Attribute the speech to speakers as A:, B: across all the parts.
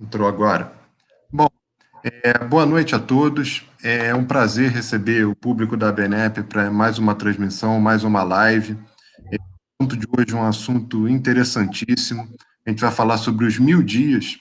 A: Entrou agora. Bom, boa noite a todos. É um prazer receber o público da ABNEP para mais uma transmissão, mais uma live. O assunto de hoje é um assunto interessantíssimo. A gente vai falar sobre os 1000 dias,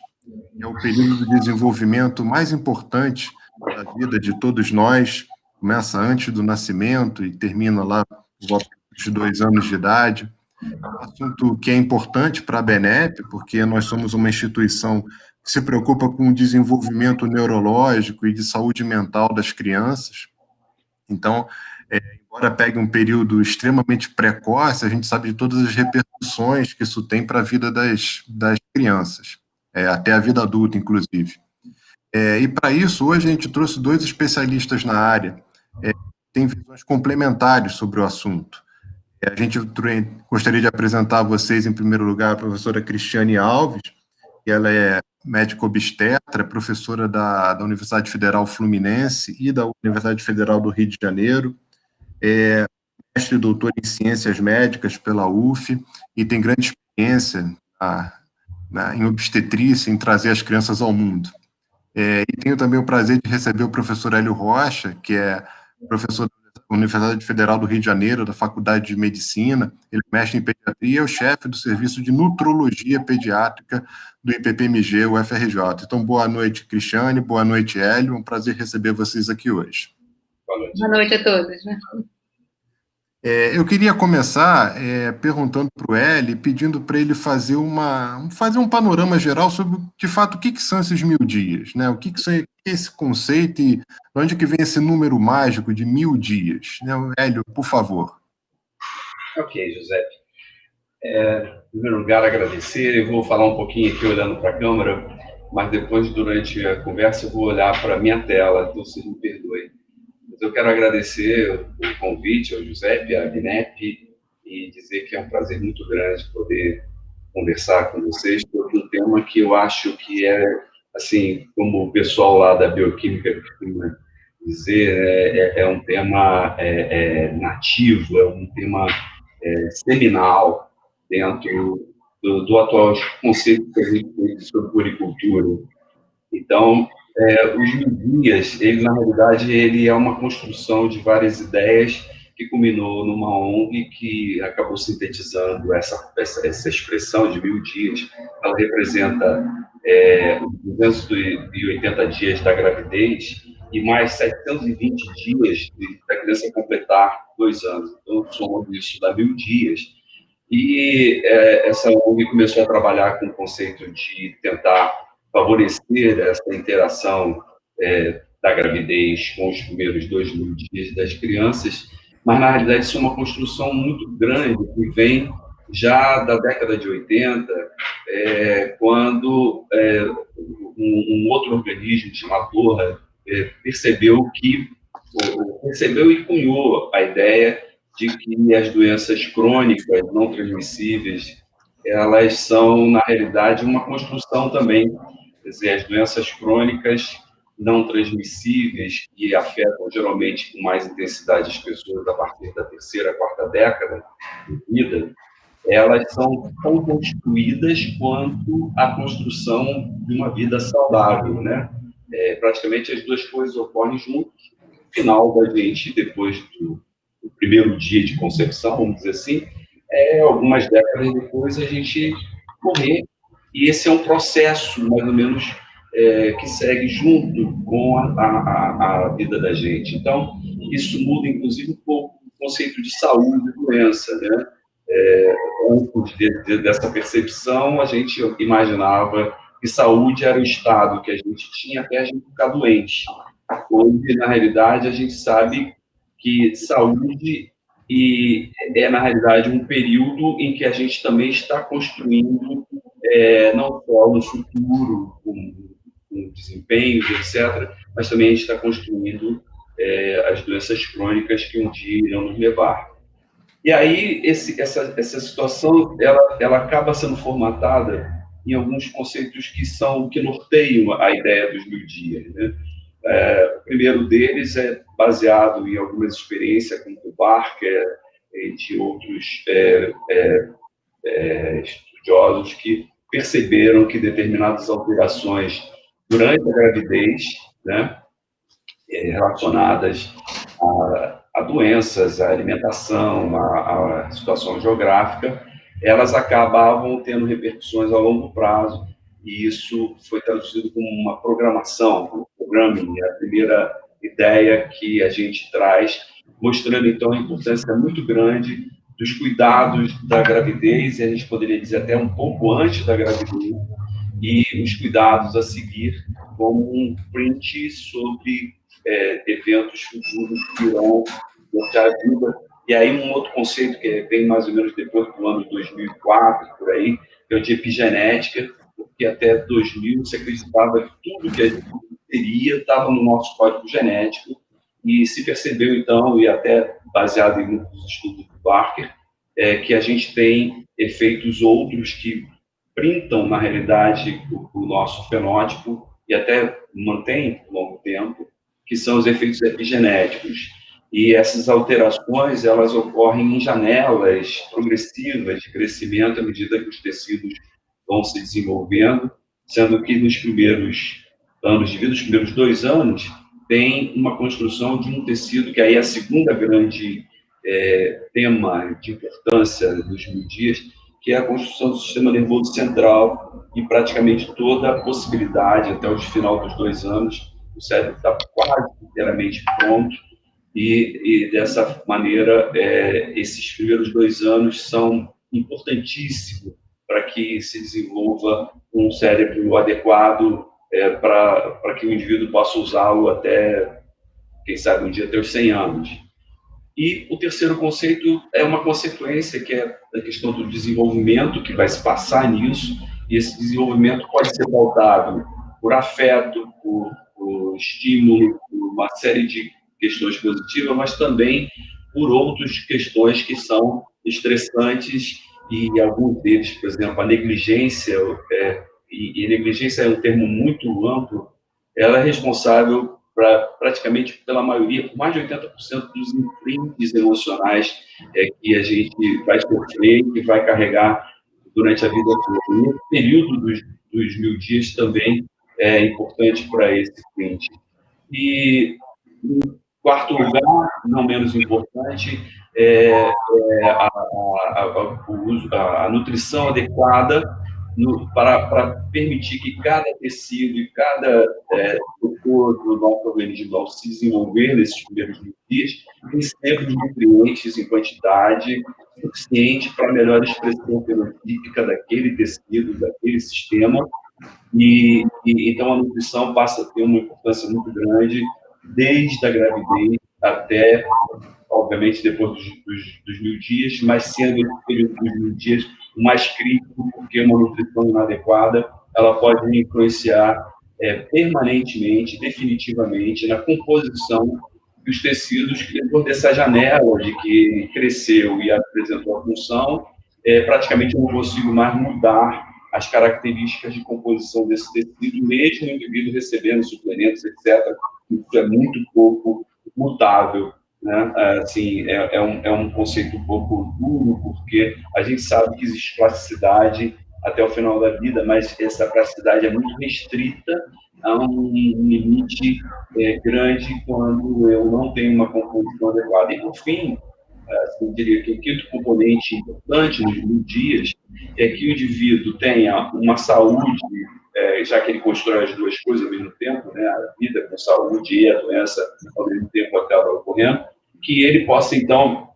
A: que é o período de desenvolvimento mais importante da vida de todos nós. Começa antes do nascimento e termina lá por volta dos 2 anos de idade. Um assunto que é importante para a ABNEP, porque nós somos uma instituição que se preocupa com o desenvolvimento neurológico e de saúde mental das crianças. Então, embora pegue um período extremamente precoce, a gente sabe de todas as repercussões que isso tem para a vida das crianças, até a vida adulta, inclusive. E para isso, hoje a gente trouxe 2 especialistas na área, que têm visões complementares sobre o assunto. A gente gostaria de apresentar a vocês, em primeiro lugar, a professora Cristiane Alves, que ela é médica obstetra, professora da Universidade Federal Fluminense e da Universidade Federal do Rio de Janeiro, mestre e doutora em ciências médicas pela UF e tem grande experiência em obstetrícia, em trazer as crianças ao mundo. E tenho também o prazer de receber o professor Hélio Rocha, que é professor da Universidade Federal do Rio de Janeiro, da Faculdade de Medicina, ele é mestre em pediatria e é o chefe do Serviço de Nutrologia Pediátrica do IPPMG, o FRJ. Então, boa noite, Cristiane, boa noite, Hélio, um prazer receber vocês aqui hoje.
B: Boa noite a todos.
A: Eu queria começar perguntando para o Eli, pedindo para ele fazer um panorama geral sobre, de fato, o que são esses 1000 dias, né? O que é esse conceito e de onde que vem esse número mágico de 1000 dias, né? Hélio, por favor.
C: Ok, José. Em primeiro lugar, agradecer. Eu vou falar um pouquinho aqui olhando para a câmera, mas depois, durante a conversa, eu vou olhar para a minha tela, então vocês me perdoem. Mas eu quero agradecer o convite ao Giuseppe, à ABNEP, e dizer que é um prazer muito grande poder conversar com vocês sobre um tema que eu acho que é, assim, como o pessoal lá da bioquímica costuma dizer, é um tema nativo, é um tema seminal dentro do atual conceito que a gente tem sobre puricultura. Então, os 1000 dias, ele, na realidade, ele é uma construção de várias ideias que culminou numa ONG que acabou sintetizando essa expressão de 1000 dias. Ela representa os 280 dias da gravidez e mais 720 dias da criança completar 2 anos. Então, somos isso, dá 1000 dias. E essa ONG começou a trabalhar com o conceito de tentar favorecer essa interação da gravidez com os primeiros 2000 dias das crianças, mas na realidade isso é uma construção muito grande que vem já da década de 80, quando um outro organismo chamado Loha percebeu e cunhou a ideia de que as doenças crônicas não transmissíveis, elas são, na realidade, uma construção também. Quer dizer, as doenças crônicas não transmissíveis, que afetam geralmente com mais intensidade as pessoas a partir da terceira, quarta década de vida, elas são tão construídas quanto a construção de uma vida saudável, né? Praticamente as duas coisas ocorrem juntos. No final da gente, depois do primeiro dia de concepção, vamos dizer assim, algumas décadas depois a gente morrer. E esse é um processo, mais ou menos, que segue junto com a vida da gente. Então, isso muda, inclusive, um pouco o conceito de saúde e doença, né? Antes dessa percepção, a gente imaginava que saúde era o estado que a gente tinha até a gente ficar doente. Hoje, na realidade, a gente sabe que saúde na realidade, um período em que a gente também está construindo não só um futuro com desempenhos, etc., mas também a gente está construindo as doenças crônicas que um dia irão nos levar. E aí, essa situação, ela acaba sendo formatada em alguns conceitos que norteiam a ideia dos 1000 dias, né? O primeiro deles é baseado em algumas experiências com o Barker e de outros estudiosos que perceberam que determinadas alterações durante a gravidez, né, relacionadas a doenças, a alimentação, a situação geográfica, elas acabavam tendo repercussões a longo prazo, e isso foi traduzido como uma programação, um programming, a primeira ideia que a gente traz, mostrando, então, a importância muito grande dos cuidados da gravidez, e a gente poderia dizer até um pouco antes da gravidez, e os cuidados a seguir, como um print sobre eventos futuros que irão nortear a vida. E aí um outro conceito que vem mais ou menos depois do ano 2004, por aí, que é o de epigenética, porque até 2000 se acreditava que tudo que a gente teria estava no nosso código genético, e se percebeu, então, e até baseado em muitos estudos do Barker, que a gente tem efeitos outros que printam, na realidade, o nosso fenótipo e até mantém por longo tempo, que são os efeitos epigenéticos. E essas alterações, elas ocorrem em janelas progressivas de crescimento à medida que os tecidos vão se desenvolvendo, sendo que nos primeiros anos de vida, os primeiros 2 anos, tem uma construção de um tecido, que aí é a segunda grande tema de importância dos 1000 dias, que é a construção do sistema nervoso central, e praticamente toda a possibilidade, até o final dos 2 anos, o cérebro está quase inteiramente pronto, e dessa maneira, esses primeiros 2 anos são importantíssimos para que se desenvolva um cérebro adequado para que o indivíduo possa usá-lo até, quem sabe, um dia até os 100 anos. E o terceiro conceito é uma consequência, que é a questão do desenvolvimento, que vai se passar nisso, e esse desenvolvimento pode ser pautado por afeto, por estímulo, por uma série de questões positivas, mas também por outras questões que são estressantes, e alguns deles, por exemplo, a negligência, e negligência é um termo muito amplo, ela é responsável praticamente pela maioria, por mais de 80% dos imprints emocionais que a gente vai sofrer e que vai carregar durante a vida toda. E esse período dos 1000 dias também é importante para esse print. E, em quarto lugar, não menos importante, a nutrição adequada para permitir que cada tecido e cada setor do nosso organismo, ao se desenvolver nesses primeiros 1000 dias, receba os nutrientes em quantidade suficiente para a melhor expressão fenotípica daquele tecido, daquele sistema. E então a nutrição passa a ter uma importância muito grande, desde a gravidez até, obviamente, depois dos 1000 dias, mas sendo esse período dos 1000 dias o mais crítico, porque uma nutrição inadequada ela pode influenciar permanentemente, definitivamente, na composição dos tecidos, que depois dessa janela de que cresceu e apresentou a função, praticamente eu não consigo mais mudar as características de composição desse tecido, mesmo o indivíduo recebendo suplementos, etc. Isso é muito pouco mutável, né? Assim, é um conceito um pouco duro, porque a gente sabe que existe plasticidade até o final da vida, mas essa plasticidade é muito restrita a um limite grande quando eu não tenho uma composição adequada. E, por fim, eu diria que o quinto componente importante nos 1000 dias é que o indivíduo tenha uma saúde, já que ele constrói as duas coisas ao mesmo tempo, né, a vida com saúde e a doença ao mesmo tempo acaba ocorrendo, que ele possa, então,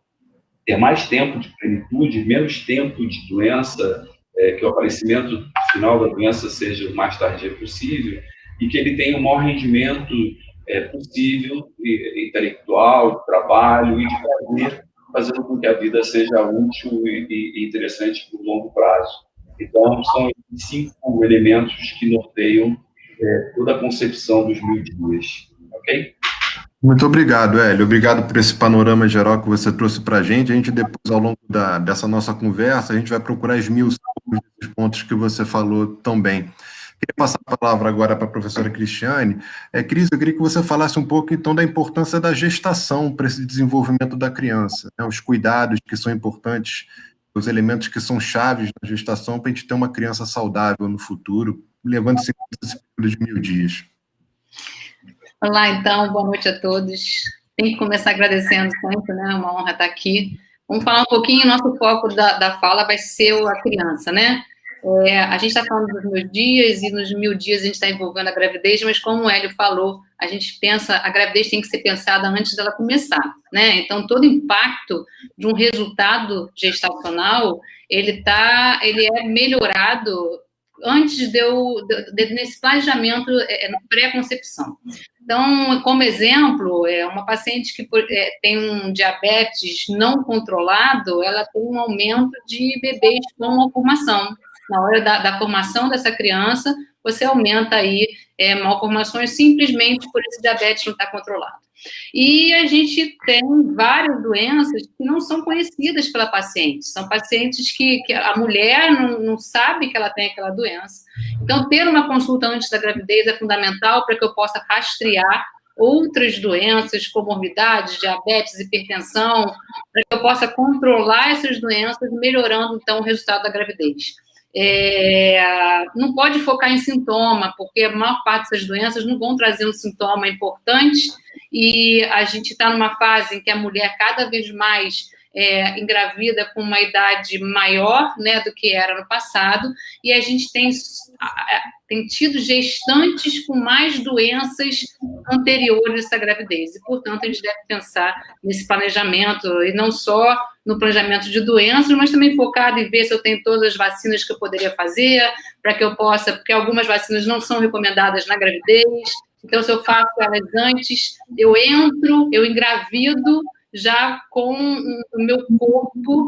C: ter mais tempo de plenitude, menos tempo de doença, que o aparecimento final da doença seja o mais tardio possível, e que ele tenha o maior rendimento possível, intelectual, de trabalho e de prazer, fazendo com que a vida seja útil e interessante por longo prazo. Então, são esses 5 elementos que norteiam toda a concepção dos 1000 dias. Ok?
A: Muito obrigado, Hélio. Obrigado por esse panorama geral que você trouxe para a gente. A gente depois, ao longo dessa nossa conversa, a gente vai procurar esmiuçar os pontos que você falou tão bem. Queria passar a palavra agora para a professora Cristiane. Cris, eu queria que você falasse um pouco, então, da importância da gestação para esse desenvolvimento da criança, né? Os cuidados que são importantes os elementos que são chaves na gestação para a gente ter uma criança saudável no futuro, levando-se em conta esse período de 1000 dias.
B: Olá, então, boa noite a todos. Tem que começar agradecendo sempre, né? É uma honra estar aqui. Vamos falar um pouquinho, nosso foco da fala vai ser a criança, né? A gente está falando dos 1000 dias, e nos 1000 dias a gente está envolvendo a gravidez, mas como o Hélio falou, a gente pensa, a gravidez tem que ser pensada antes dela começar, né? Então, todo impacto de um resultado gestacional, ele é melhorado antes nesse planejamento pré-concepção. Então, como exemplo, uma paciente que tem um diabetes não controlado, ela tem um aumento de bebês com malformação. Na hora da formação dessa criança, você aumenta aí malformações simplesmente por esse diabetes não estar controlado. E a gente tem várias doenças que não são conhecidas pela paciente. São pacientes que a mulher não sabe que ela tem aquela doença. Então, ter uma consulta antes da gravidez é fundamental para que eu possa rastrear outras doenças, comorbidades, diabetes, hipertensão, para que eu possa controlar essas doenças, melhorando, então, o resultado da gravidez. Não pode focar em sintoma, porque a maior parte dessas doenças não vão trazer um sintoma importante, e a gente está numa fase em que a mulher cada vez mais engravida com uma idade maior, né, do que era no passado, e a gente tem tido gestantes com mais doenças anteriores à gravidez, e, portanto, a gente deve pensar nesse planejamento, e não só no planejamento de doenças, mas também focado em ver se eu tenho todas as vacinas que eu poderia fazer, para que eu possa, porque algumas vacinas não são recomendadas na gravidez, então, se eu faço elas antes, eu engravido, já com o meu corpo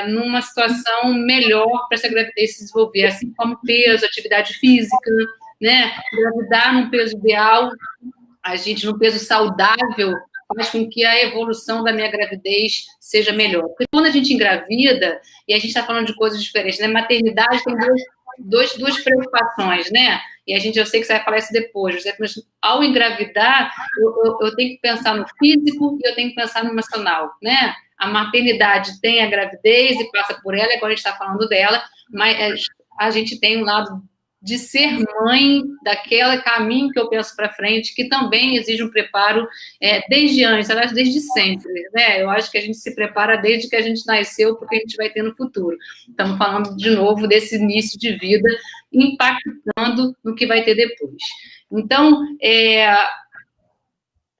B: numa situação melhor para essa gravidez se desenvolver, assim como peso, atividade física, né? Engravidar num peso ideal, a gente num peso saudável, faz com que a evolução da minha gravidez seja melhor. Porque quando a gente engravida, e a gente está falando de coisas diferentes, né? Maternidade tem duas preocupações, né? E eu sei que você vai falar isso depois, José, mas ao engravidar, eu tenho que pensar no físico e eu tenho que pensar no emocional, né? A maternidade tem a gravidez e passa por ela, agora a gente está falando dela, mas a gente tem um lado de ser mãe, daquele caminho que eu penso para frente, que também exige um preparo desde antes, aliás, desde sempre, né? Eu acho que a gente se prepara desde que a gente nasceu, porque a gente vai ter no futuro. Estamos falando, de novo, desse início de vida, impactando no que vai ter depois. Então,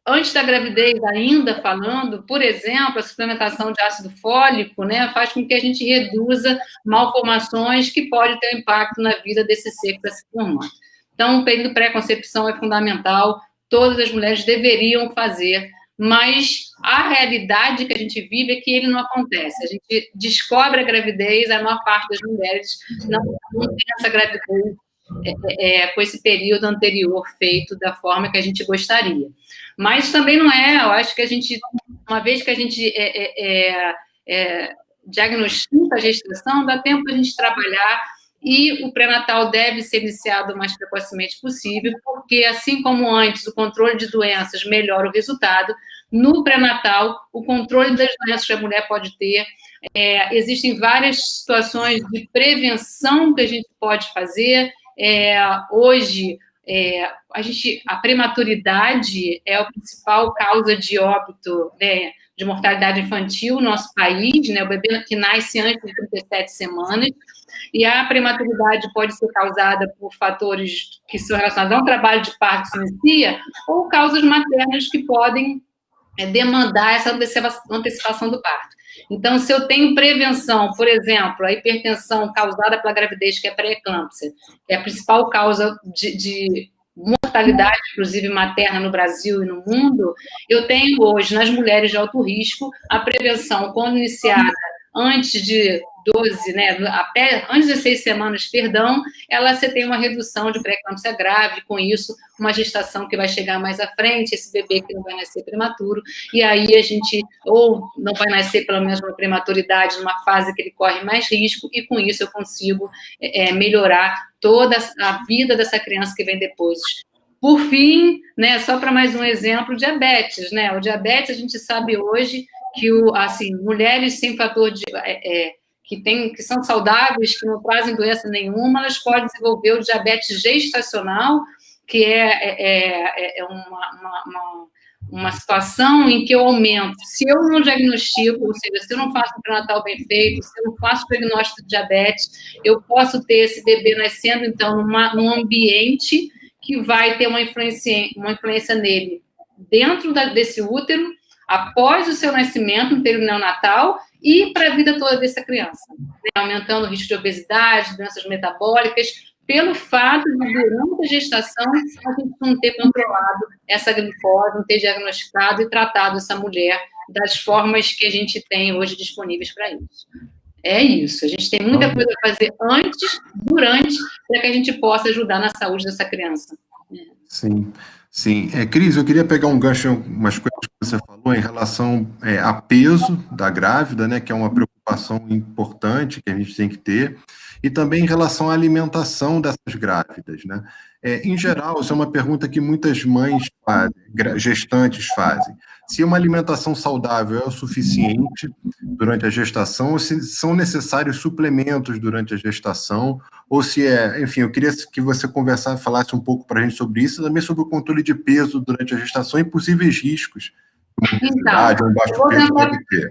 B: antes da gravidez, ainda falando, por exemplo, a suplementação de ácido fólico, né, faz com que a gente reduza malformações que podem ter impacto na vida desse ser que está se formando. Então, o período pré-concepção é fundamental, todas as mulheres deveriam fazer, mas a realidade que a gente vive é que ele não acontece. A gente descobre a gravidez, a maior parte das mulheres não tem essa gravidez com esse período anterior feito da forma que a gente gostaria. Mas também não eu acho que a gente, uma vez que a gente diagnostica a gestação, dá tempo para a gente trabalhar, e o pré-natal deve ser iniciado o mais precocemente possível, porque, assim como antes, o controle de doenças melhora o resultado, no pré-natal, o controle das doenças que a mulher pode ter, existem várias situações de prevenção que a gente pode fazer. Hoje, a prematuridade é a principal causa de óbito, né, de mortalidade infantil no nosso país, né, o bebê que nasce antes de 37 semanas, e a prematuridade pode ser causada por fatores que são relacionados ao trabalho de parto que se inicia, ou causas maternas que podem demandar essa antecipação do parto. Então, se eu tenho prevenção, por exemplo, a hipertensão causada pela gravidez, que é pré-eclâmpsia, que é a principal causa de mortalidade, inclusive materna, no Brasil e no mundo, eu tenho hoje, nas mulheres de alto risco, a prevenção, quando iniciada antes de 12, né, antes de 6 semanas, perdão, você tem uma redução de pré-eclâmpsia grave, com isso, uma gestação que vai chegar mais à frente, esse bebê que não vai nascer prematuro, e aí a gente, ou não vai nascer pelo menos uma prematuridade, numa fase que ele corre mais risco, e com isso eu consigo melhorar toda a vida dessa criança que vem depois. Por fim, né, só para mais um exemplo, diabetes, né? O diabetes, a gente sabe hoje que mulheres sem fator que são saudáveis, que não trazem doença nenhuma, elas podem desenvolver o diabetes gestacional, que é uma situação em que eu aumento. Se eu não diagnostico, ou seja, se eu não faço um pré-natal bem feito, se eu não faço o diagnóstico de diabetes, eu posso ter esse bebê nascendo, então, num ambiente que vai ter uma influência nele dentro desse útero, após o seu nascimento, no período neonatal, e para a vida toda dessa criança, né? Aumentando o risco de obesidade, doenças metabólicas, pelo fato de, durante a gestação, a gente não ter controlado essa glicose, não ter diagnosticado e tratado essa mulher das formas que a gente tem hoje disponíveis para isso. É isso, a gente tem muita coisa a fazer antes, durante, para que a gente possa ajudar na saúde dessa criança.
A: Sim, sim. Cris, eu queria pegar um gancho em umas coisas que você falou em relação a peso da grávida, né, que é uma preocupação importante que a gente tem que ter, e também em relação à alimentação dessas grávidas, né? Em geral, isso é uma pergunta que muitas mães fazem, gestantes fazem. Se uma alimentação saudável é o suficiente durante a gestação, ou se são necessários suplementos durante a gestação, ou se enfim, eu queria que você falasse um pouco para a gente sobre isso, também sobre o controle de peso durante a gestação e possíveis riscos de obesidade, um baixo peso pode ter.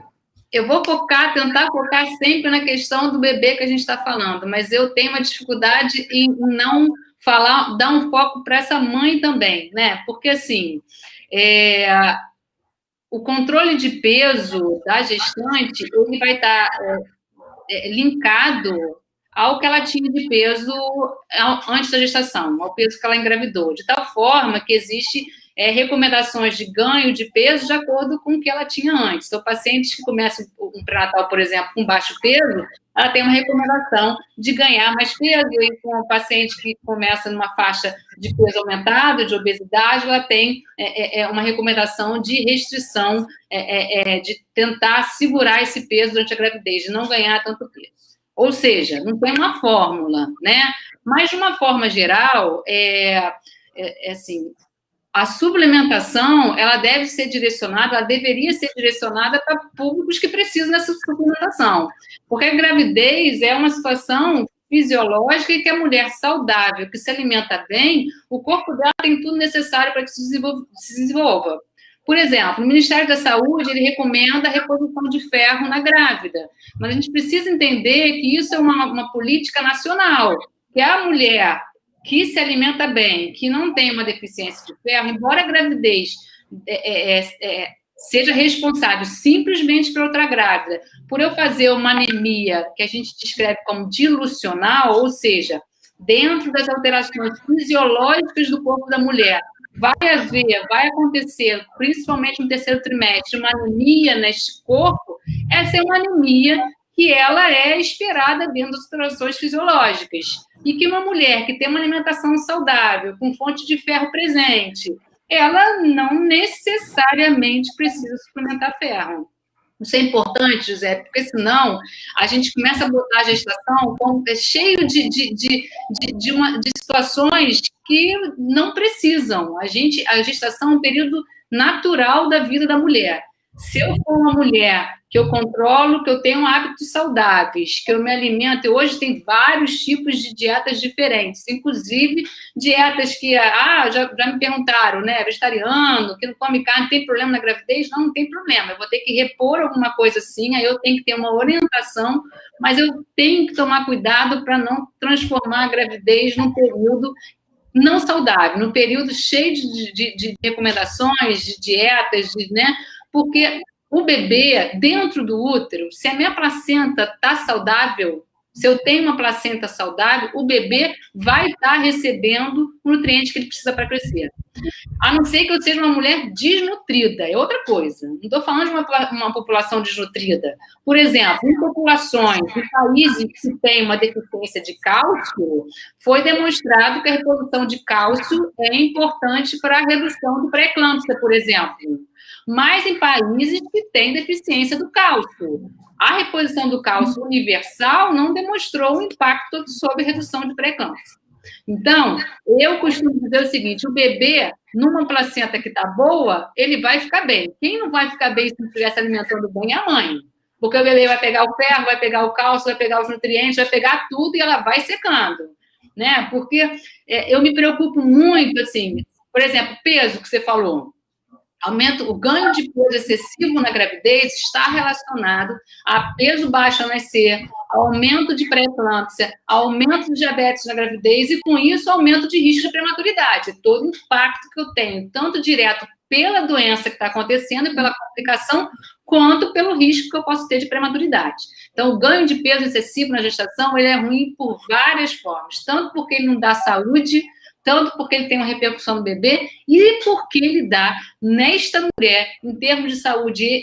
B: Eu vou tentar focar sempre na questão do bebê que a gente está falando, mas eu tenho uma dificuldade em não falar, dar um foco para essa mãe também, né? Porque, assim, o controle de peso da gestante, ele vai estar linkado ao que ela tinha de peso antes da gestação, ao peso que ela engravidou, de tal forma que existe recomendações de ganho de peso de acordo com o que ela tinha antes. Então, pacientes que começam um pré-natal, por exemplo, com baixo peso, ela tem uma recomendação de ganhar mais peso, e com o paciente que começa numa faixa de peso aumentado, de obesidade, ela tem uma recomendação de restrição, de tentar segurar esse peso durante a gravidez, de não ganhar tanto peso. Ou seja, não tem uma fórmula, né? Mas, de uma forma geral, assim, a suplementação, ela deve ser direcionada, ela deveria ser direcionada para públicos que precisam dessa suplementação. Porque a gravidez é uma situação fisiológica e que a mulher saudável, que se alimenta bem, o corpo dela tem tudo necessário para que se desenvolva. Por exemplo, o Ministério da Saúde, ele recomenda a reposição de ferro na grávida. Mas a gente precisa entender que isso é uma política nacional, que a mulher que se alimenta bem, que não tem uma deficiência de ferro, embora a gravidez seja responsável simplesmente por outra grávida, por eu fazer uma anemia que a gente descreve como dilucional, ou seja, dentro das alterações fisiológicas do corpo da mulher, vai acontecer, principalmente no terceiro trimestre, uma anemia neste corpo, essa é uma anemia que ela é esperada dentro das alterações fisiológicas. E que uma mulher que tem uma alimentação saudável, com fonte de ferro presente, ela não necessariamente precisa suplementar ferro. Isso é importante, José, porque senão a gente começa a botar a gestação cheio de situações que não precisam. A gestação é um período natural da vida da mulher. Se eu for uma mulher que eu controlo, que eu tenho hábitos saudáveis, que eu me alimento, e hoje tem vários tipos de dietas diferentes, inclusive dietas que, já me perguntaram, né, vegetariano, que não come carne, tem problema na gravidez? Não tem problema, eu vou ter que repor alguma coisa assim, aí eu tenho que ter uma orientação, mas eu tenho que tomar cuidado para não transformar a gravidez num período não saudável, num período cheio de recomendações, de dietas, né, porque o bebê, dentro do útero, se a minha placenta está saudável, se eu tenho uma placenta saudável, o bebê vai estar recebendo o nutriente que ele precisa para crescer. A não ser que eu seja uma mulher desnutrida, é outra coisa. Não estou falando de uma população desnutrida. Por exemplo, em populações, em países que têm uma deficiência de cálcio, foi demonstrado que a reposição de cálcio é importante para a redução do pré-eclâmpsia, por exemplo. Mas em países que têm deficiência do cálcio. A reposição do cálcio universal não demonstrou um impacto sobre redução de pré-eclâmpsia. Então, eu costumo dizer o seguinte, o bebê, numa placenta que está boa, ele vai ficar bem. Quem não vai ficar bem se não estiver se alimentando bem é a mãe. Porque o bebê vai pegar o ferro, vai pegar o cálcio, vai pegar os nutrientes, vai pegar tudo e ela vai secando, né? Porque eu me preocupo muito, assim, por exemplo, peso que você falou. O ganho de peso excessivo na gravidez está relacionado a peso baixo ao nascer, aumento de pré-eclâmpsia, aumento de diabetes na gravidez e, com isso, aumento de risco de prematuridade. Todo o impacto que eu tenho, tanto direto pela doença que está acontecendo e pela complicação, quanto pelo risco que eu posso ter de prematuridade. Então, o ganho de peso excessivo na gestação, ele é ruim por várias formas, tanto porque ele não dá saúde, tanto porque ele tem uma repercussão no bebê e porque ele dá, nesta mulher, em termos de saúde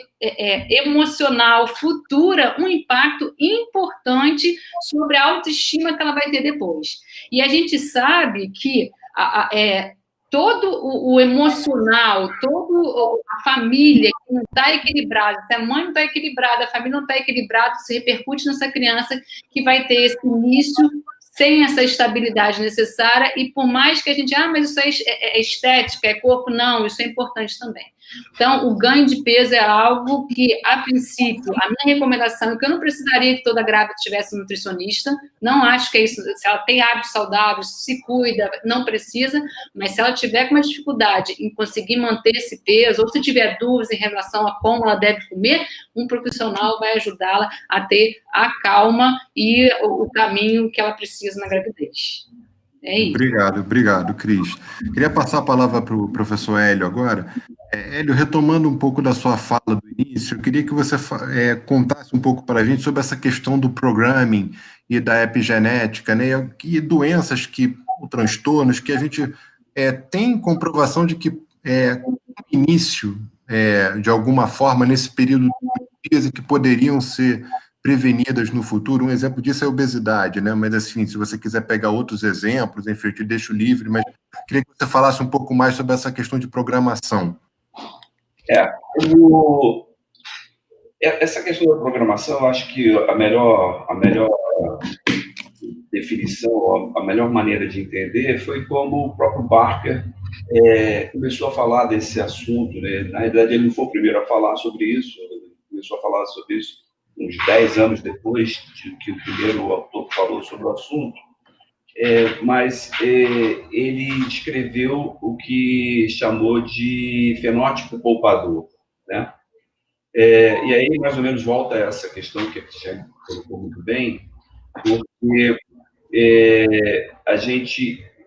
B: emocional futura, um impacto importante sobre a autoestima que ela vai ter depois. E a gente sabe que todo o emocional, toda a família que não está equilibrada, se a mãe não está equilibrada, a família não está equilibrada, se repercute nessa criança que vai ter esse início sem essa estabilidade necessária, e por mais que a gente, mas isso é estética, é corpo, não, isso é importante também. Então, o ganho de peso é algo que, a princípio, a minha recomendação é que eu não precisaria que toda grávida tivesse um nutricionista, não acho que é isso, se ela tem hábitos saudáveis, se cuida, não precisa, mas se ela tiver com uma dificuldade em conseguir manter esse peso, ou se tiver dúvidas em relação a como ela deve comer, um profissional vai ajudá-la a ter a calma e o caminho que ela precisa na gravidez. É isso.
A: Obrigado, Cris. Queria passar a palavra para o professor Hélio agora. Hélio, retomando um pouco da sua fala do início, eu queria que você contasse um pouco para a gente sobre essa questão do programming e da epigenética, né? E doenças ou transtornos que a gente tem comprovação de que no início, de alguma forma, nesse período de dias, que poderiam ser prevenidas no futuro. Um exemplo disso é a obesidade, né? Mas, assim, se você quiser pegar outros exemplos, enfim, eu te deixo livre, mas queria que você falasse um pouco mais sobre essa questão de programação.
C: Essa questão da programação, eu acho que a melhor definição, a melhor maneira de entender foi como o próprio Barker começou a falar desse assunto, né? Na realidade, ele não foi o primeiro a falar sobre isso, ele começou a falar sobre isso uns 10 anos depois que o primeiro autor falou sobre o assunto, mas ele descreveu o que chamou de fenótipo poupador, né? E aí, mais ou menos, volta a essa questão que a Cristiane colocou muito bem, porque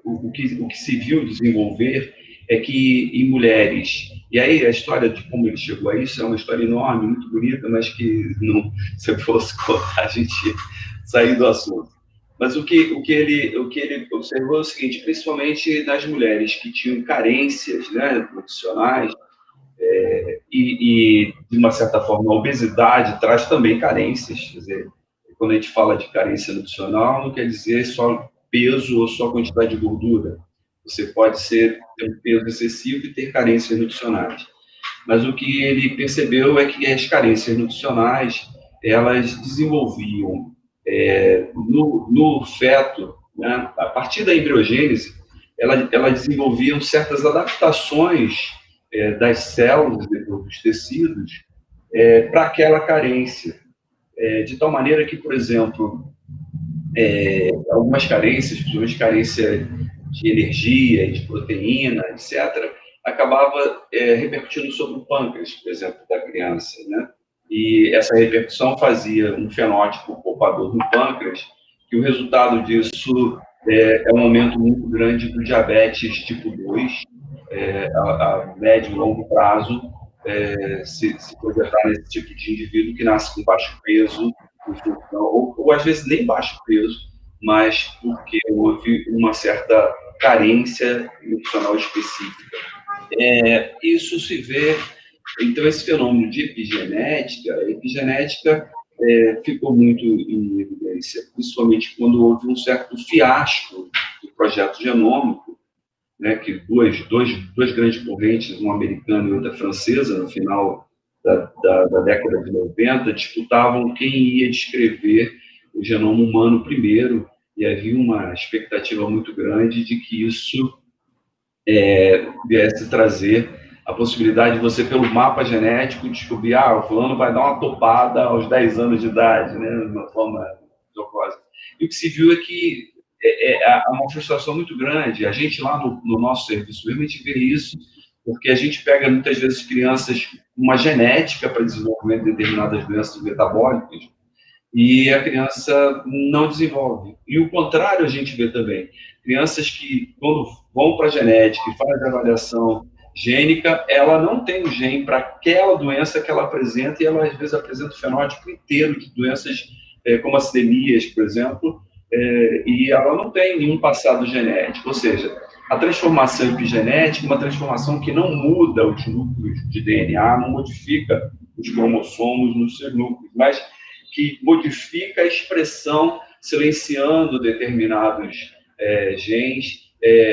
C: o que se viu desenvolver é que em mulheres, e aí a história de como ele chegou a isso é uma história enorme, muito bonita, mas que não, se eu fosse contar, a gente ia sair do assunto. Mas o que ele observou é o seguinte, principalmente nas mulheres que tinham carências, né, nutricionais, e, de uma certa forma, a obesidade traz também carências. Quer dizer, quando a gente fala de carência nutricional, não quer dizer só peso ou só quantidade de gordura. Você pode ter um peso excessivo e ter carências nutricionais. Mas o que ele percebeu é que as carências nutricionais, elas desenvolviam no feto, né, a partir da embriogênese, ela desenvolviam certas adaptações das células, dos tecidos, para aquela carência. De tal maneira que, por exemplo, algumas carências, principalmente carência de energia, de proteína, etc., acabava repercutindo sobre o pâncreas, por exemplo, da criança, né? E essa repercussão fazia um fenótipo poupador no pâncreas, que o resultado disso é um aumento muito grande do diabetes tipo 2, a médio e longo prazo, se projetar nesse tipo de indivíduo que nasce com baixo peso, ou às vezes nem baixo peso, mas porque houve uma certa carência nutricional específica. Isso se vê, então, esse fenômeno de epigenética, a epigenética ficou muito em evidência, principalmente quando houve um certo fiasco do projeto genômico, né, que duas grandes correntes, uma americana e outra francesa, no final da década de 90, disputavam quem ia descrever o genoma humano primeiro, e havia uma expectativa muito grande de que isso viesse trazer a possibilidade de você, pelo mapa genético, descobrir, o fulano vai dar uma topada aos 10 anos de idade, né, de uma forma jocosa. E o que se viu é que há uma frustração muito grande. A gente lá no nosso serviço mesmo, a gente vê isso, porque a gente pega muitas vezes crianças com uma genética para desenvolvimento de determinadas doenças metabólicas, e a criança não desenvolve. E o contrário a gente vê também. Crianças que, quando vão para a genética e fazem a avaliação gênica, ela não tem o gene para aquela doença que ela apresenta, e ela às vezes apresenta o fenótipo inteiro de doenças como acidemias, por exemplo, e ela não tem nenhum passado genético. Ou seja, a transformação epigenética é uma transformação que não muda os núcleos de DNA, não modifica os cromossomos nos seus núcleos, mas que modifica a expressão, silenciando determinados genes,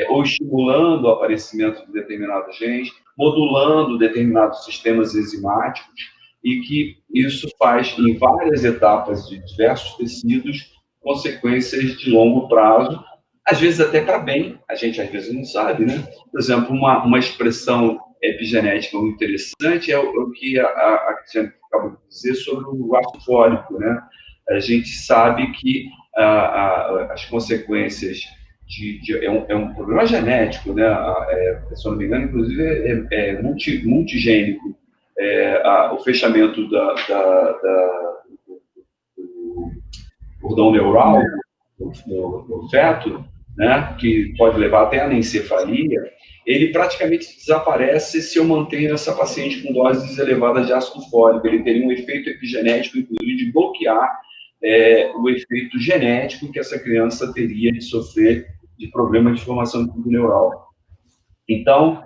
C: ou estimulando o aparecimento de determinados genes, modulando determinados sistemas enzimáticos, e que isso faz, em várias etapas de diversos tecidos, consequências de longo prazo, às vezes até para bem, a gente às vezes não sabe, né? Por exemplo, uma expressão epigenética muito interessante é o que a Cristiane acabou de dizer sobre o ácido fólico, né? A gente sabe que as consequências é um problema genético, né? Se eu não me engano, inclusive, é multigênico. O fechamento do cordão neural no feto, né, que pode levar até a anencefalia, ele praticamente desaparece se eu mantenho essa paciente com doses elevadas de ácido fólico. Ele teria um efeito epigenético, inclusive, de bloquear o efeito genético que essa criança teria de sofrer de problemas de formação de tubo neural. Então,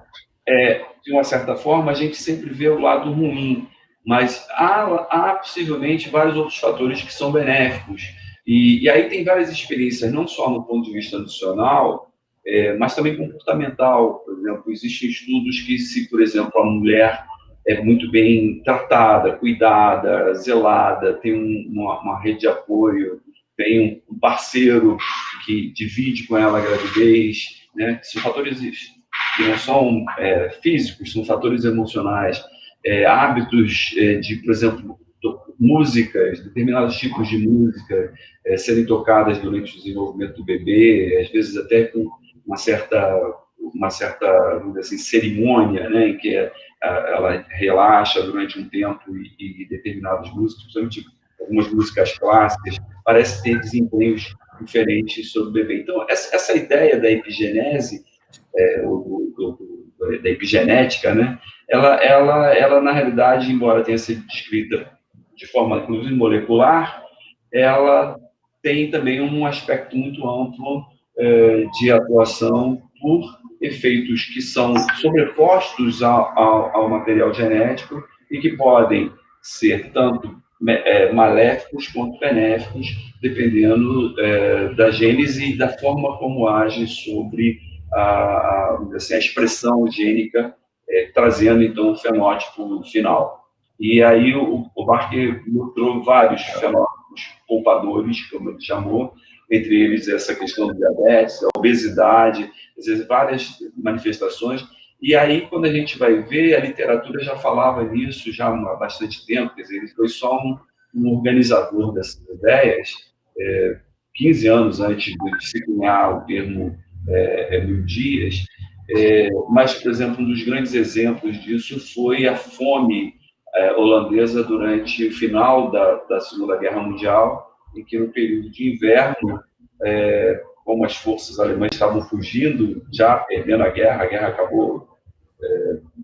C: de uma certa forma, a gente sempre vê o lado ruim, mas há possivelmente vários outros fatores que são benéficos. E aí tem várias experiências, não só no ponto de vista nutricional, mas também comportamental. Por exemplo, existem estudos que, se, por exemplo, a mulher é muito bem tratada, cuidada, zelada, tem uma rede de apoio, tem um parceiro que divide com ela a gravidez, né? São fatores que não são físicos, são fatores emocionais, hábitos de, por exemplo, músicas, determinados tipos de música serem tocadas durante o desenvolvimento do bebê, às vezes até com uma certa vamos dizer assim, cerimônia, né, em que ela relaxa durante um tempo, e determinadas músicas, principalmente algumas músicas clássicas, parece ter desempenhos diferentes sobre o bebê. Então, essa ideia da epigenese, da epigenética, né, ela, na realidade, embora tenha sido descrita de forma, inclusive, molecular, ela tem também um aspecto muito amplo de atuação por efeitos que são sobrepostos ao material genético e que podem ser tanto maléficos quanto benéficos, dependendo da gênese e da forma como age sobre a expressão gênica, trazendo, então, o fenótipo final. E aí o Barker mostrou vários fenótipos poupadores, como ele chamou, entre eles essa questão do diabetes, a obesidade, às vezes várias manifestações. E aí, quando a gente vai ver, a literatura já falava nisso já há bastante tempo, quer dizer, ele foi só um organizador dessas ideias, 15 anos antes de se cunhar o termo 1000 dias, mas, por exemplo, um dos grandes exemplos disso foi a fome holandesa durante o final da Segunda Guerra Mundial, em que, no período de inverno, como as forças alemãs estavam fugindo, já perdendo a guerra acabou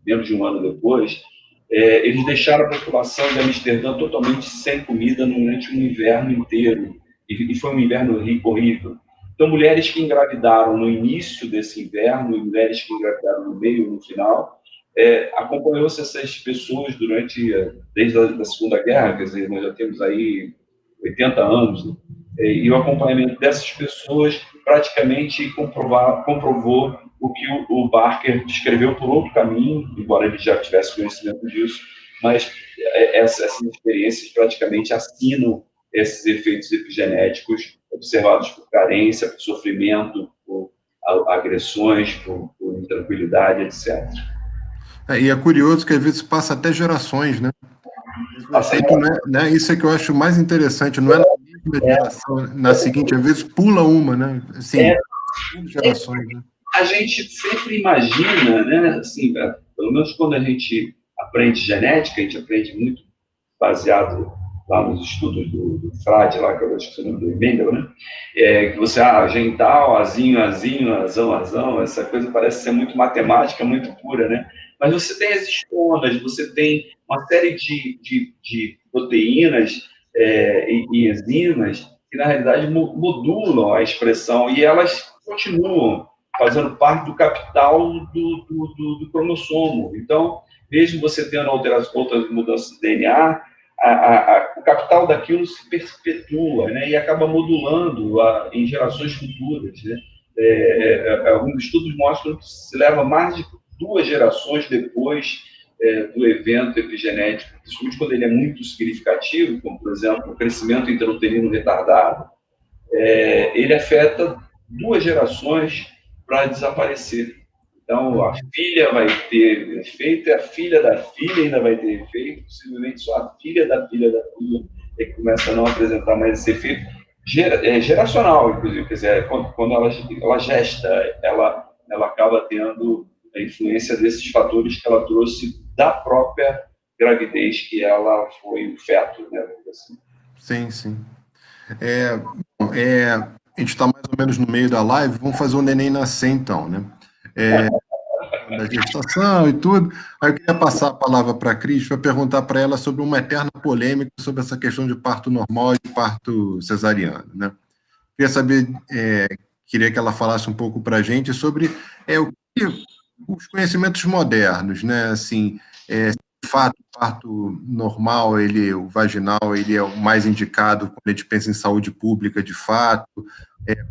C: menos de um ano depois, eles deixaram a população de Amsterdã totalmente sem comida durante um inverno inteiro, e foi um inverno horrível. Então, mulheres que engravidaram no início desse inverno, e mulheres que engravidaram no meio e no final, acompanhou-se essas pessoas desde a Segunda Guerra, quer dizer, nós já temos aí 80 anos, né? E o acompanhamento dessas pessoas praticamente comprovou o que o Barker descreveu por outro caminho, embora ele já tivesse conhecimento disso, mas essas experiências praticamente assinam esses efeitos epigenéticos observados por carência, por sofrimento, por agressões, por intranquilidade, etc.
A: E é curioso que às vezes passa até gerações, né? Né? Isso é que eu acho mais interessante, não é na mesma geração, na seguinte, às vezes pula uma, né? Assim, gerações, né?
C: A gente sempre imagina, né? Assim, pelo menos quando a gente aprende genética, a gente aprende muito baseado lá nos estudos do Frade, lá, que eu acho que você não do Mendel, né? Que você, gental, azinho, azão, essa coisa parece ser muito matemática, muito pura, né? Mas você tem as estonas, você tem uma série de proteínas e enzimas que, na realidade, modulam a expressão e elas continuam fazendo parte do capital do cromossomo. Então, mesmo você tendo outras mudanças de DNA, o capital daquilo se perpetua, né, e acaba modulando em gerações futuras, né? Alguns estudos mostram que se leva mais de 2 gerações depois do evento epigenético, principalmente quando ele é muito significativo, como, por exemplo, o crescimento intrauterino retardado, ele afeta 2 gerações para desaparecer. Então, a filha vai ter efeito, a filha da filha ainda vai ter efeito, possivelmente só a filha da filha é que começa a não apresentar mais esse efeito geracional, inclusive. Quer dizer, quando ela gesta, ela acaba tendo a influência desses fatores que ela trouxe da própria gravidez, que ela foi o feto, né? Assim.
A: Sim, sim. A gente está mais ou menos no meio da live, vamos fazer o neném nascer então, né? Da gestação e tudo. Aí eu queria passar a palavra para a Cris para perguntar para ela sobre uma eterna polêmica sobre essa questão de parto normal e de parto cesariano, né? Queria saber, queria que ela falasse um pouco para a gente sobre os conhecimentos modernos, né? Assim, de fato, o parto normal, o vaginal, ele é o mais indicado quando a gente pensa em saúde pública, de fato.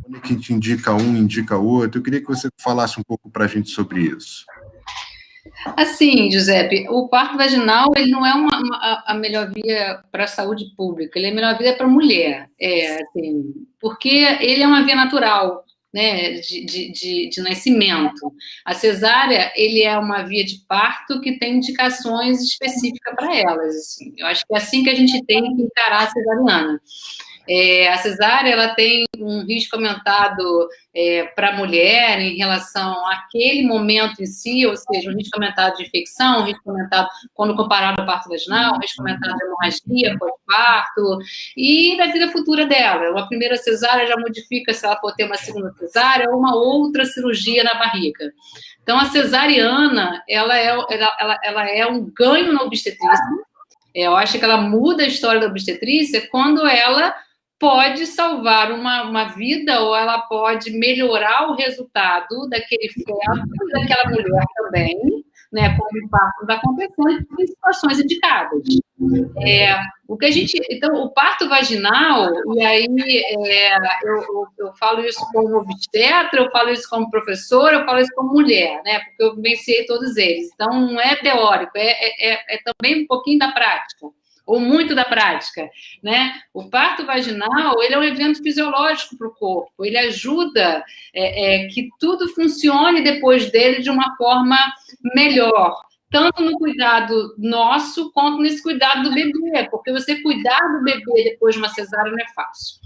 A: Quando a gente indica um, indica outro. Eu queria que você falasse um pouco para a gente sobre isso.
B: Assim, Giuseppe, o parto vaginal ele não é a melhor via para a saúde pública, ele é a melhor via para a mulher, assim, porque ele é uma via natural, né, de nascimento. A cesárea, ele é uma via de parto que tem indicações específicas para elas. Assim. Eu acho que é assim que a gente tem que encarar a cesariana. A cesárea ela tem um risco aumentado para a mulher em relação àquele momento em si, ou seja, um risco aumentado de infecção, um risco aumentado quando comparado ao parto vaginal, um risco aumentado de hemorragia pós-parto e da vida futura dela. Uma primeira cesárea já modifica se ela for ter uma segunda cesárea ou uma outra cirurgia na barriga. Então, a cesariana, ela é um ganho na obstetrícia. Eu acho que ela muda a história da obstetrícia quando ela pode salvar uma vida ou ela pode melhorar o resultado daquele feto e daquela mulher também, né, quando o parto está acontecendo em situações indicadas. Então, o parto vaginal, e aí eu falo isso como obstetra, eu falo isso como professora, eu falo isso como mulher, né, porque eu vivenciei todos eles. Então, não é teórico, é também um pouquinho da prática. Ou muito da prática, né? O parto vaginal, ele é um evento fisiológico para o corpo, ele ajuda que tudo funcione depois dele de uma forma melhor, tanto no cuidado nosso, quanto nesse cuidado do bebê, porque você cuidar do bebê depois de uma cesárea não é fácil.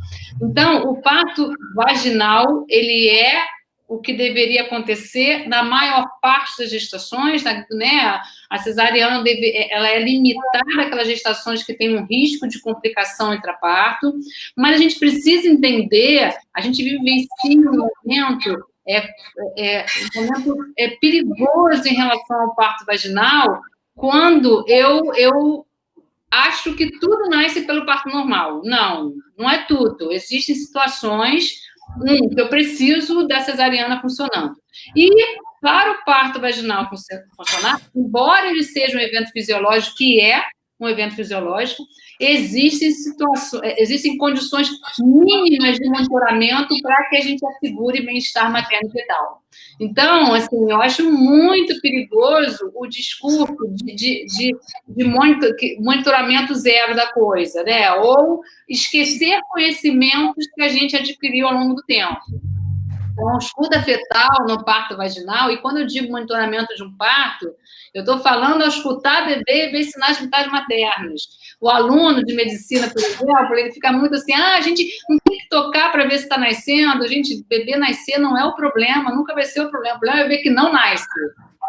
B: Então, o parto vaginal, ele é o que deveria acontecer na maior parte das gestações, né? A cesariana ela é limitada àquelas gestações que têm um risco de complicação intraparto, mas a gente precisa entender, a gente vive um momento perigoso em relação ao parto vaginal, quando eu acho que tudo nasce pelo parto normal. Não é tudo. Existem situações que eu preciso da cesariana funcionando. E para o parto vaginal funcionar, embora ele seja um evento fisiológico, que é um evento fisiológico, existem condições mínimas de monitoramento para que a gente assegure bem-estar materno-fetal. Então, assim, eu acho muito perigoso o discurso de monitoramento zero da coisa, né? Ou esquecer conhecimentos que a gente adquiriu ao longo do tempo. Então, escuta fetal no parto vaginal, e quando eu digo monitoramento de um parto, eu estou falando ao escutar bebê e ver sinais vitais maternos. O aluno de medicina, por exemplo, ele fica muito assim, a gente não tem que tocar para ver se está nascendo, bebê nascer não é o problema, nunca vai ser o problema é o bebê que não nasce.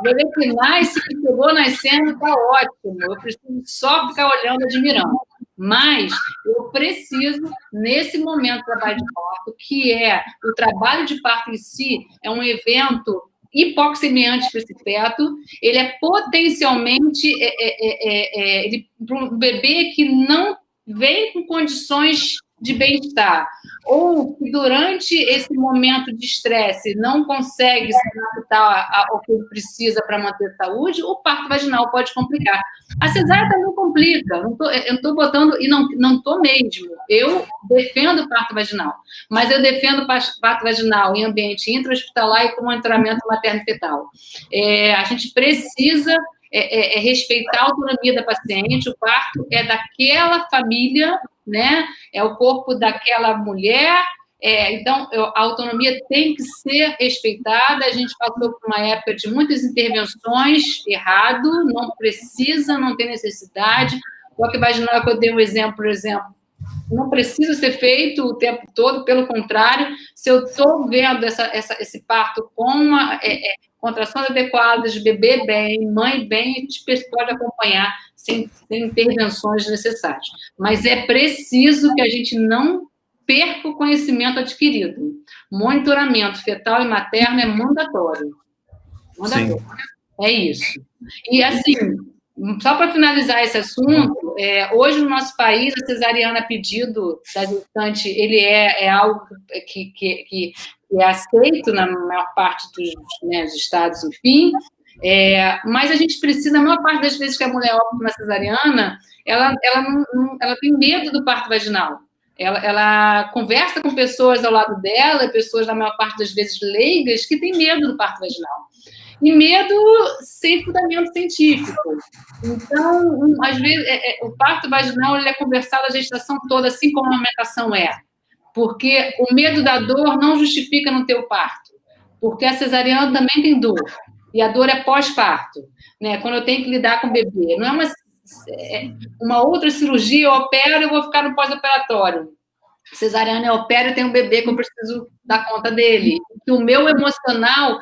B: O bebê que nasce, que pegou nascendo, está ótimo, eu preciso só ficar olhando, admirando. Mas eu preciso, nesse momento do trabalho de parto, que é o trabalho de parto em si, é um evento hipoxemiante para esse feto, ele é potencialmente, para um bebê que não vem com condições de bem-estar, ou que durante esse momento de estresse não consegue se adaptar ao que ele precisa para manter a saúde, o parto vaginal pode complicar. A cesárea também complica, eu não estou botando, e não estou mesmo, eu defendo o parto vaginal, mas eu defendo o parto vaginal em ambiente intra-hospitalar e com monitoramento materno-fetal. A gente precisa respeitar a autonomia da paciente, o parto é daquela família, né? É o corpo daquela mulher, então a autonomia tem que ser respeitada. A gente passou por uma época de muitas intervenções errado, não precisa, não tem necessidade. O toque vaginal, que eu dei um exemplo, por exemplo, não precisa ser feito o tempo todo, pelo contrário, se eu estou vendo esse parto com contrações adequadas, bebê bem, mãe bem, a gente pode acompanhar sem intervenções necessárias. Mas é preciso que a gente não perca o conhecimento adquirido. Monitoramento fetal e materno é mandatório. Mandatório. Sim. É isso. E, assim, só para finalizar esse assunto, hoje no nosso país, a cesariana a pedido da gestante, ele é algo que é aceito na maior parte dos estados, enfim, mas a gente precisa, a maior parte das vezes que a mulher opta uma cesariana, ela tem medo do parto vaginal. Ela conversa com pessoas ao lado dela, pessoas, na maior parte das vezes, leigas, que têm medo do parto vaginal. E medo sem fundamento científico. Então, às vezes, o parto vaginal ele é conversado a gestação toda, assim como a amamentação é. Porque o medo da dor não justifica não ter o parto. Porque a cesariana também tem dor. E a dor é pós-parto, né? Quando eu tenho que lidar com o bebê. Não é uma outra cirurgia, eu opero e vou ficar no pós-operatório. Cesariana eu opero e tenho um bebê que eu preciso dar conta dele. E o meu emocional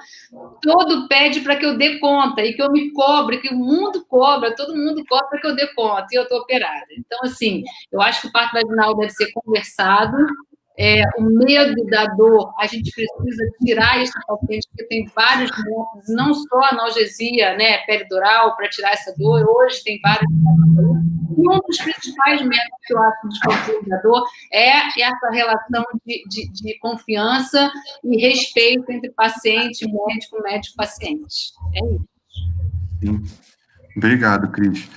B: todo pede para que eu dê conta, e que eu me cobre, que o mundo cobra, todo mundo cobra para que eu dê conta, e eu estou operada. Então, assim, eu acho que o parto vaginal deve ser conversado. O medo da dor, a gente precisa tirar isso do paciente, porque tem vários métodos, não só analgesia, né, peridural, para tirar essa dor, hoje tem vários métodos. E um dos principais métodos que eu acho de controle da dor é essa relação de confiança e respeito entre paciente, médico, paciente. É isso.
A: Sim. Obrigado, Cris.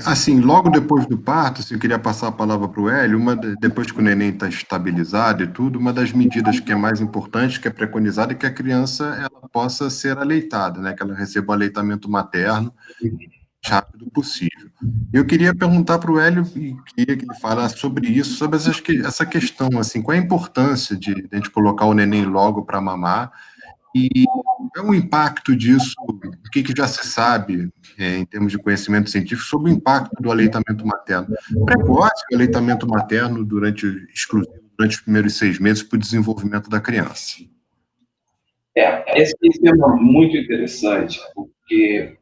A: Assim, logo depois do parto, eu queria passar a palavra para o Hélio, depois que o neném está estabilizado e tudo, uma das medidas que é mais importante, que é preconizada, é que a criança ela possa ser aleitada, né, que ela receba o aleitamento materno o mais rápido possível. Eu queria perguntar para o Hélio, e queria que ele falasse sobre isso, sobre essa questão, assim, qual é a importância de a gente colocar o neném logo para mamar, e qual é o impacto disso, o que já se sabe, em termos de conhecimento científico, sobre o impacto do aleitamento materno precoce, o aleitamento materno durante os primeiros 6 meses para o desenvolvimento da criança.
C: Esse tema é muito interessante, porque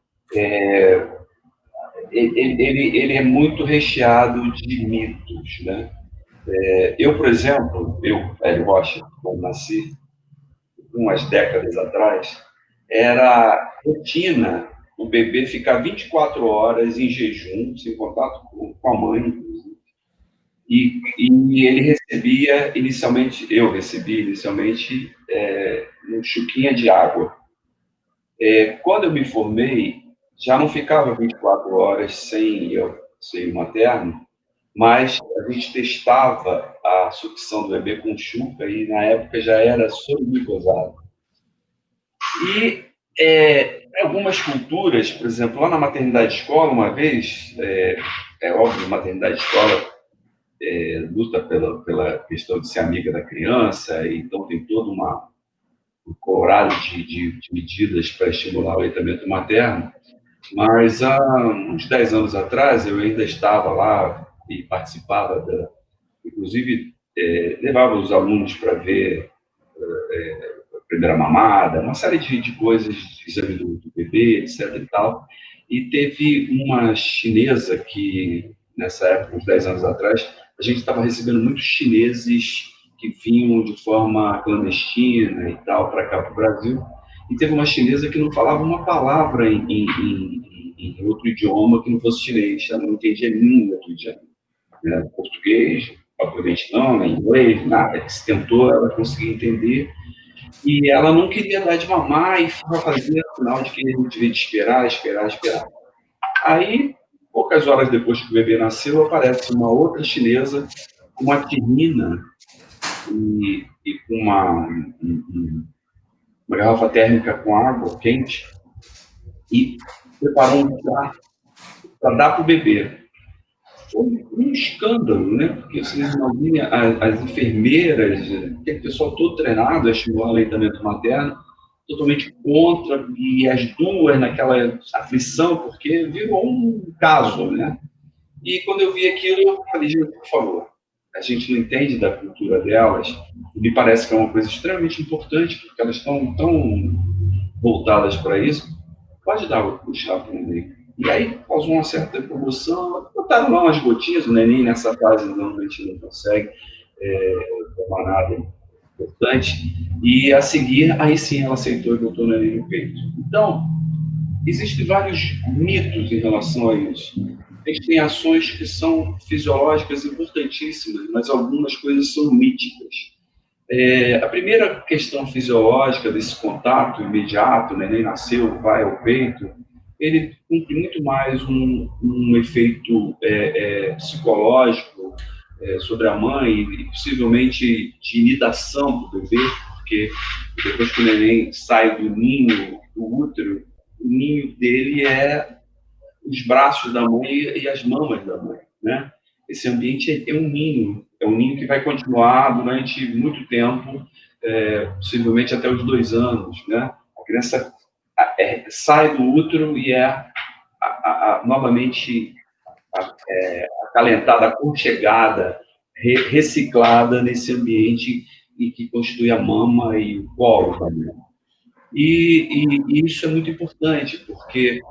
C: ele é muito recheado de mitos, né? Eu, por exemplo, Hélio Rocha, quando nasci, umas décadas atrás, era rotina o bebê ficar 24 horas em jejum, sem contato com a mãe, inclusive. E ele recebia, eu recebi inicialmente um chuquinha de água. Quando eu me formei, já não ficava 24 horas sem o materno, mas a gente testava a sucção do bebê com chuca e, na época, já era soro-glicosado. E algumas culturas, por exemplo, lá na maternidade escola, uma vez, óbvio, maternidade escola luta pela questão de ser amiga da criança, então tem toda colorado de medidas para estimular o aleitamento materno, mas há uns 10 anos atrás eu ainda estava lá e participava, inclusive levava os alunos para ver a primeira mamada, uma série de coisas, de exame do bebê, etc. e tal. E teve uma chinesa que, nessa época, uns 10 anos atrás, a gente estava recebendo muitos chineses que vinham de forma clandestina e tal para cá, para o Brasil. E teve uma chinesa que não falava uma palavra em outro idioma que não fosse chinês. Ela não entendia nenhum outro idioma. Português, obviamente não, inglês, nada. Que se tentou, ela conseguia entender. E ela não queria dar de mamar e fazia sinal de que a gente devia esperar. Aí, poucas horas depois que o bebê nasceu, aparece uma outra chinesa com uma quinina e com uma garrafa térmica com água quente e preparou um prato para dar para o bebê. Foi um escândalo, né? Porque vocês imaginam as enfermeiras, aquele pessoal todo treinado a estimular o aleitamento materno, totalmente contra, e as duas naquela aflição, porque virou um caso, né? E quando eu vi aquilo, eu falei, gente, por favor, a gente não entende da cultura delas, e me parece que é uma coisa extremamente importante, porque elas estão tão voltadas para isso, pode dar o chá para o neném. E aí causou uma certa comoção, botaram lá umas gotinhas, o neném nessa fase normalmente não consegue tomar nada importante, e a seguir, aí sim ela aceitou e botou o neném no peito. Então, existem vários mitos em relação a isso. A gente tem ações que são fisiológicas importantíssimas, mas algumas coisas são míticas. A primeira questão fisiológica desse contato imediato, o neném nasceu, vai ao peito, ele cumpre muito mais um efeito psicológico sobre a mãe e possivelmente de inidação do bebê, porque depois que o neném sai do ninho, do útero, o ninho dele é os braços da mãe e as mamas da mãe, né? Esse ambiente é um ninho que vai continuar durante muito tempo, possivelmente até os 2 anos, né? A criança sai do útero e novamente acalentada, aconchegada, reciclada nesse ambiente em que constitui a mama e o colo também. E isso é muito importante, porque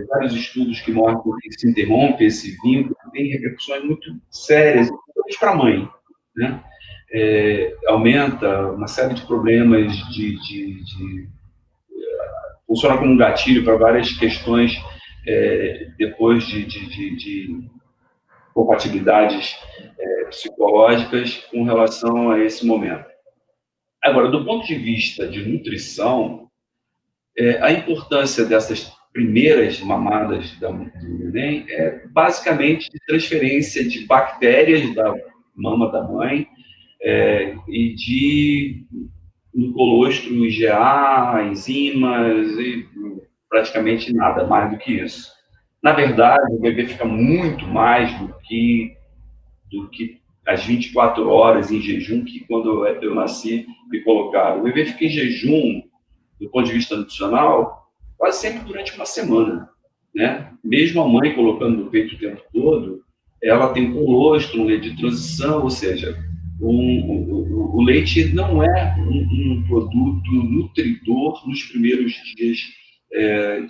C: vários estudos que mostram que se interrompe esse vínculo tem repercussões muito sérias, principalmente para a mãe, né? Aumenta uma série de problemas funciona como um gatilho para várias questões depois de compatibilidades psicológicas com relação a esse momento. Agora, do ponto de vista de nutrição, a importância dessas primeiras mamadas do neném é basicamente de transferência de bactérias da mama da mãe e no colostro IgA, enzimas e praticamente nada mais do que isso. Na verdade, o bebê fica muito mais do que as 24 horas em jejum que quando eu nasci me colocaram. O bebê fica em jejum, do ponto de vista nutricional, quase sempre durante uma semana, né? Mesmo a mãe colocando no peito o tempo todo, ela tem colostro, um leite de transição, ou seja, o leite não é um produto nutridor nos primeiros dias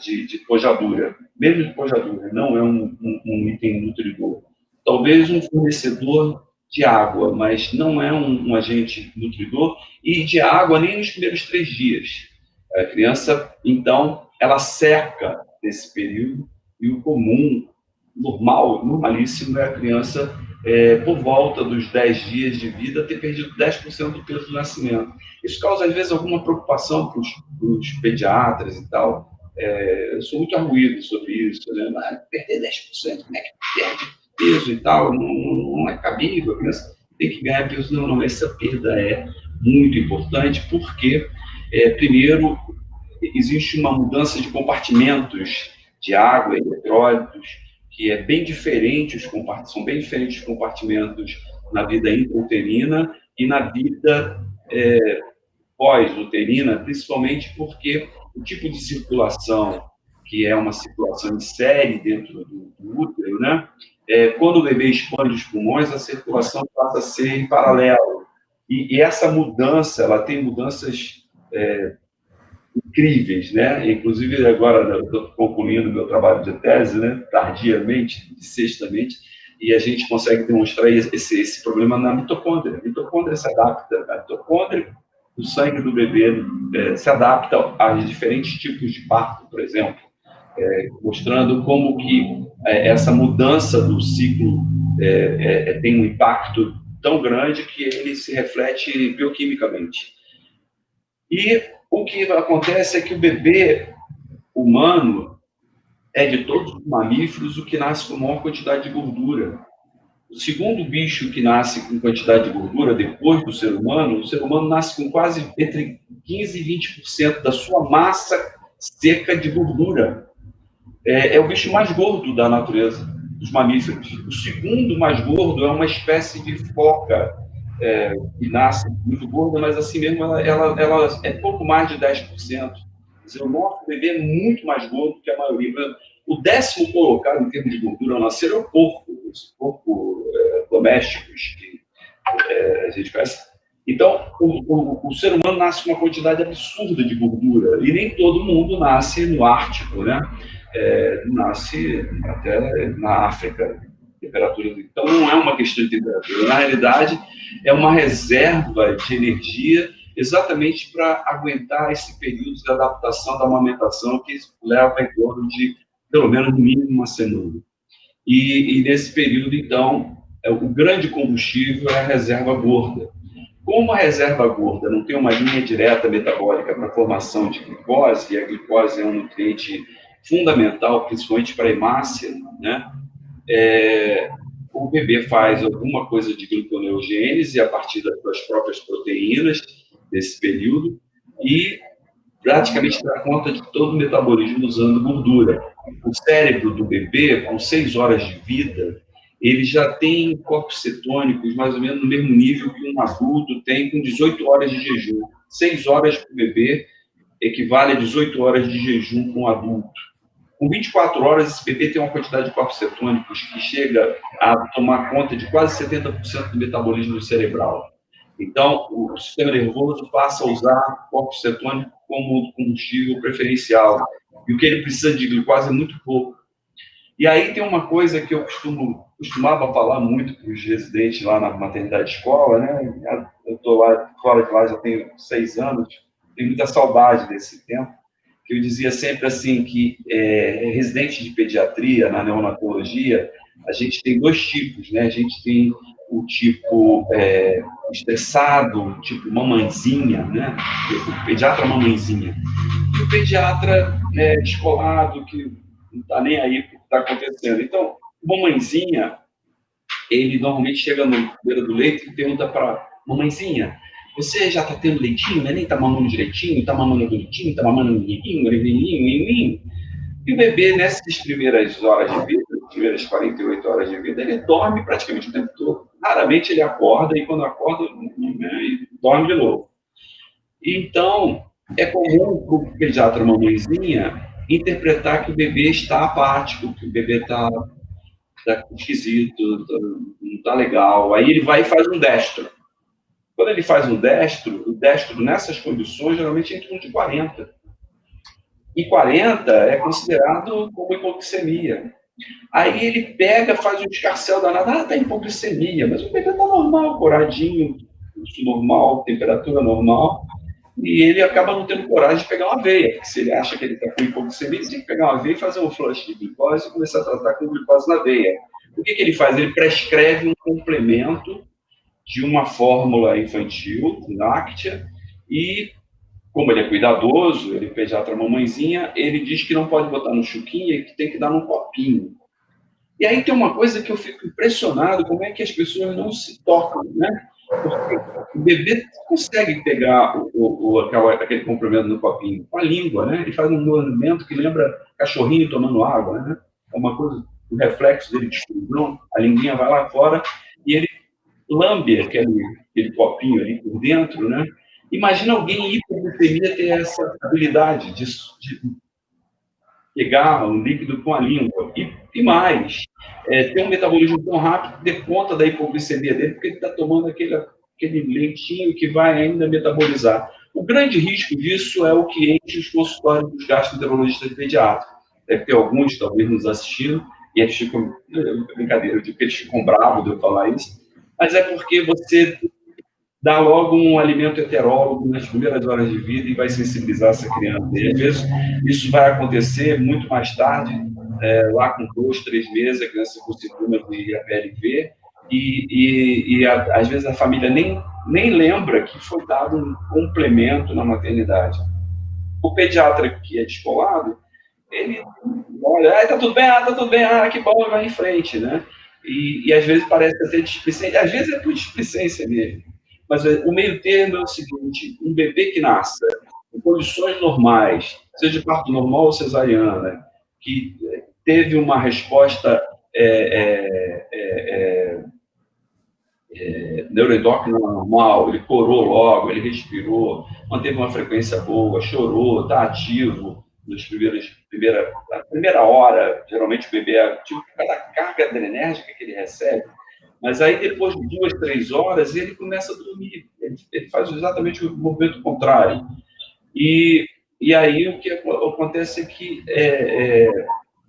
C: de pojadura. Mesmo de pojadura, não é um item nutridor. Talvez um fornecedor de água, mas não é um agente nutridor, e de água nem nos primeiros 3 dias. A criança, então, ela seca nesse período, e o comum, normalíssimo, é a criança, por volta dos 10 dias de vida, ter perdido 10% do peso do nascimento. Isso causa, às vezes, alguma preocupação para os pediatras e tal. Eu sou muito arguído sobre isso, né? Mas perder 10%, como é que perde peso e tal? Não é cabível, a criança tem que ganhar peso. Não, essa perda é muito importante, porque, primeiro, existe uma mudança de compartimentos de água e eletrólitos, que é bem diferente, são bem diferentes os compartimentos na vida intrauterina e na vida pós-uterina, principalmente porque o tipo de circulação, que é uma circulação em série dentro do útero, né? Quando o bebê expande os pulmões, a circulação passa a ser em paralelo. E essa mudança, ela tem mudanças incríveis, né? Inclusive, agora eu estou concluindo meu trabalho de tese, né? Tardiamente, sextamente, e a gente consegue demonstrar esse problema na mitocôndria. A mitocôndria se adapta, a mitocôndria do sangue do bebê se adapta a diferentes tipos de parto, por exemplo, mostrando como que essa mudança do ciclo tem um impacto tão grande que ele se reflete bioquimicamente. E o que acontece é que o bebê humano é, de todos os mamíferos, o que nasce com maior quantidade de gordura. O segundo bicho que nasce com quantidade de gordura, depois do ser humano, o ser humano nasce com quase entre 15% e 20% da sua massa seca de gordura. É o bicho mais gordo da natureza, dos mamíferos. O segundo mais gordo é uma espécie de foca, que nasce muito gorda, mas assim mesmo ela é pouco mais de 10%. Quer dizer, o nosso bebê é muito mais gordo que a maioria. O 10º colocado em termos de gordura ao nascer é o porco, os porcos domésticos que a gente conhece. Então, o ser humano nasce com uma quantidade absurda de gordura, e nem todo mundo nasce no Ártico, né? Nasce até na África. Temperatura. Então, não é uma questão de temperatura. Na realidade, é uma reserva de energia exatamente para aguentar esse período de adaptação da amamentação, que leva em torno de, pelo menos, no mínimo, uma semana. E nesse período, então, o grande combustível é a reserva gorda. Como a reserva gorda não tem uma linha direta metabólica para a formação de glicose, e a glicose é um nutriente fundamental, principalmente para a hemácia, né? O bebê faz alguma coisa de gliconeogênese a partir das suas próprias proteínas desse período e praticamente dá conta de todo o metabolismo usando gordura. O cérebro do bebê, com 6 horas de vida, ele já tem corpos cetônicos mais ou menos no mesmo nível que um adulto tem com 18 horas de jejum. 6 horas para o bebê equivale a 18 horas de jejum para um adulto. Com 24 horas, esse bebê tem uma quantidade de corpos cetônicos que chega a tomar conta de quase 70% do metabolismo cerebral. Então, o sistema nervoso passa a usar corpos cetônicos como combustível preferencial. E o que ele precisa de glicose é muito pouco. E aí tem uma coisa que eu costumava falar muito para os residentes lá na maternidade escola, né? Eu estou lá, fora de lá já tenho 6 anos, tenho muita saudade desse tempo. Eu dizia sempre assim que residente de pediatria, na neonatologia, a gente tem 2 tipos, né? A gente tem o tipo estressado, o tipo mamãezinha, né? O pediatra mamãezinha. E o pediatra descolado, que não está nem aí para o que está acontecendo. Então, o mamãezinha, ele normalmente chega na beira do leito e pergunta para mamãezinha: você já está tendo leitinho, né? Nem está mamando direitinho, está mamando bonitinho, está mamando ninguém. E o bebê, nessas primeiras horas de vida, primeiras 48 horas de vida, ele dorme praticamente o tempo todo. Raramente ele acorda, e quando acorda, ele dorme de novo. Então, é comum para o pediatra mamãezinha interpretar que o bebê está apático, que o bebê está esquisito, não está legal. Aí ele vai e faz um destro. Quando ele faz um destro, o destro nessas condições geralmente é em torno de 40. E 40 é considerado como hipoglicemia. Aí ele pega, faz um escarcéu danado, está hipoglicemia, mas o bebê está normal, coradinho, pulso normal, temperatura normal, e ele acaba não tendo coragem de pegar uma aveia, porque se ele acha que ele está com hipoglicemia, ele tem que pegar uma aveia e fazer um flush de glicose e começar a tratar com glicose na veia. O que ele faz? Ele prescreve um complemento de uma fórmula infantil, láctea, e como ele é cuidadoso, ele é pediatra mamãezinha, ele diz que não pode botar no chuquinha, que tem que dar num copinho. E aí tem uma coisa que eu fico impressionado, como é que as pessoas não se tocam, né? Porque o bebê consegue pegar aquele complemento no copinho com a língua, né? Ele faz um movimento que lembra cachorrinho tomando água, né? É uma coisa, o reflexo dele de explosão, a linguinha vai lá fora e ele lambe aquele copinho ali por dentro, né? Imagina alguém em hipoglicemia ter essa habilidade de pegar um líquido com a língua. E mais, ter um metabolismo tão rápido que dê conta da hipoglicemia dele, porque ele está tomando aquele leitinho que vai ainda metabolizar. O grande risco disso é o que enche os consultórios dos gastroenterologistas pediátricos. Deve ter alguns, talvez, nos assistindo, e eles ficam, brincadeira, eu digo que eles ficam bravos de eu falar isso, mas é porque você dá logo um alimento heterólogo nas primeiras horas de vida e vai sensibilizar essa criança. E, às vezes, isso vai acontecer muito mais tarde, lá com 2, 3 meses, a criança com sintoma de APLV, e às vezes a família nem lembra que foi dado um complemento na maternidade. O pediatra que é descolado, ele olha, tá tudo bem, tá tudo bem, que bom, vai em frente, né? E às vezes parece até displicência, às vezes é por displicência mesmo. Mas o meio termo é o seguinte: um bebê que nasça em condições normais, seja de parto normal ou cesariana, que teve uma resposta neuroendócrina normal, ele corou logo, ele respirou, manteve uma frequência boa, chorou, está ativo na primeira hora, geralmente o bebê é ativo por causa da carga adrenérgica que ele recebe, mas aí depois de 2, 3 horas ele começa a dormir, ele faz exatamente o movimento contrário. E aí o que acontece é que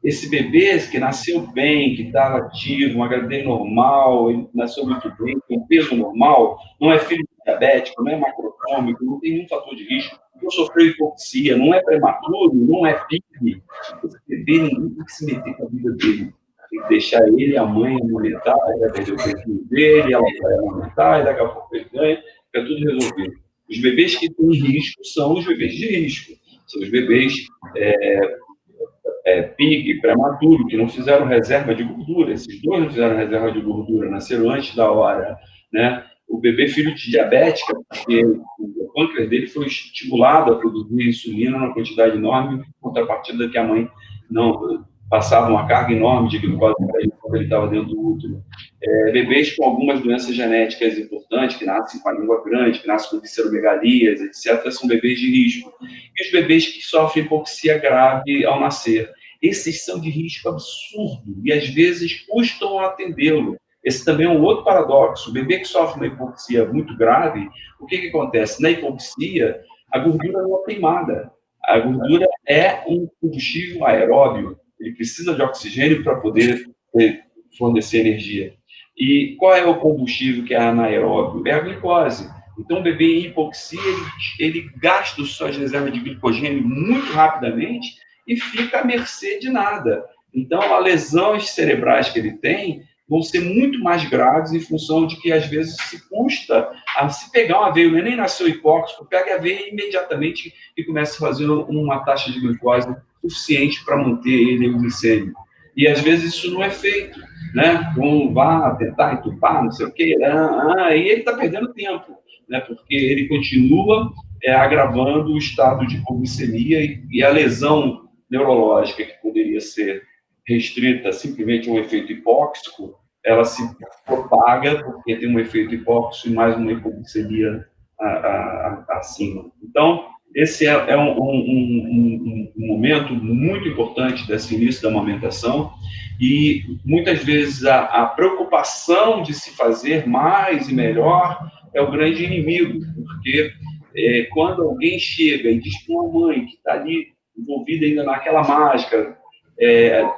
C: esse bebê que nasceu bem, que está ativo, uma gravidez normal, ele nasceu muito bem, tem um peso normal, não é filho de diabético, não é macrocrômico, não tem nenhum fator de risco, não sofreu hipoxia, não é prematuro, não é PIB. Esse bebê, ninguém tem que se meter com a vida dele. Tem que deixar ele e a mãe amamentar, ele vai perder o pezinho dele, ela vai amamentar, e daqui a pouco ele ganha, fica tudo resolvido. Os bebês que têm risco são os bebês de risco, são os bebês PIG, prematuro, que não fizeram reserva de gordura. Esses dois não fizeram reserva de gordura, nasceram antes da hora, né? O bebê filho de diabética, porque o pâncreas dele foi estimulado a produzir insulina numa quantidade enorme, em contrapartida que a mãe não passava uma carga enorme de glicose para ele quando ele estava dentro do útero. Bebês com algumas doenças genéticas importantes, que nascem com a língua grande, que nascem com visceromegalias, etc., são bebês de risco. E os bebês que sofrem hipoxia grave ao nascer. Esses são de risco absurdo e, às vezes, custam atendê-lo. Esse também é um outro paradoxo. O bebê que sofre uma hipoxia muito grave, o que acontece? Na hipoxia, a gordura não é queimada. A gordura é um combustível aeróbio. Ele precisa de oxigênio para poder fornecer energia. E qual é o combustível que é anaeróbio? É a glicose. Então, o bebê em hipoxia, ele gasta suas reservas de glicogênio muito rapidamente e fica à mercê de nada. Então, as lesões cerebrais que ele tem vão ser muito mais graves em função de que, às vezes, se custa a se pegar uma veia, o neném nasceu hipóxico, pega a veia imediatamente e começa a fazer uma taxa de glicose suficiente para manter ele glicêmico. E, às vezes, isso não é feito, né? Vão lá tentar entubar, não sei o quê, e ele está perdendo tempo, né? Porque ele continua agravando o estado de hipoglicemia e a lesão neurológica, que poderia ser restrita simplesmente a um efeito hipóxico, ela se propaga porque tem um efeito hipóxico e mais uma hipoglicemia acima. Então, esse é um momento muito importante desse início da amamentação e, muitas vezes, a preocupação de se fazer mais e melhor é o grande inimigo, porque quando alguém chega e diz para uma mãe que está ali envolvida ainda naquela mágica,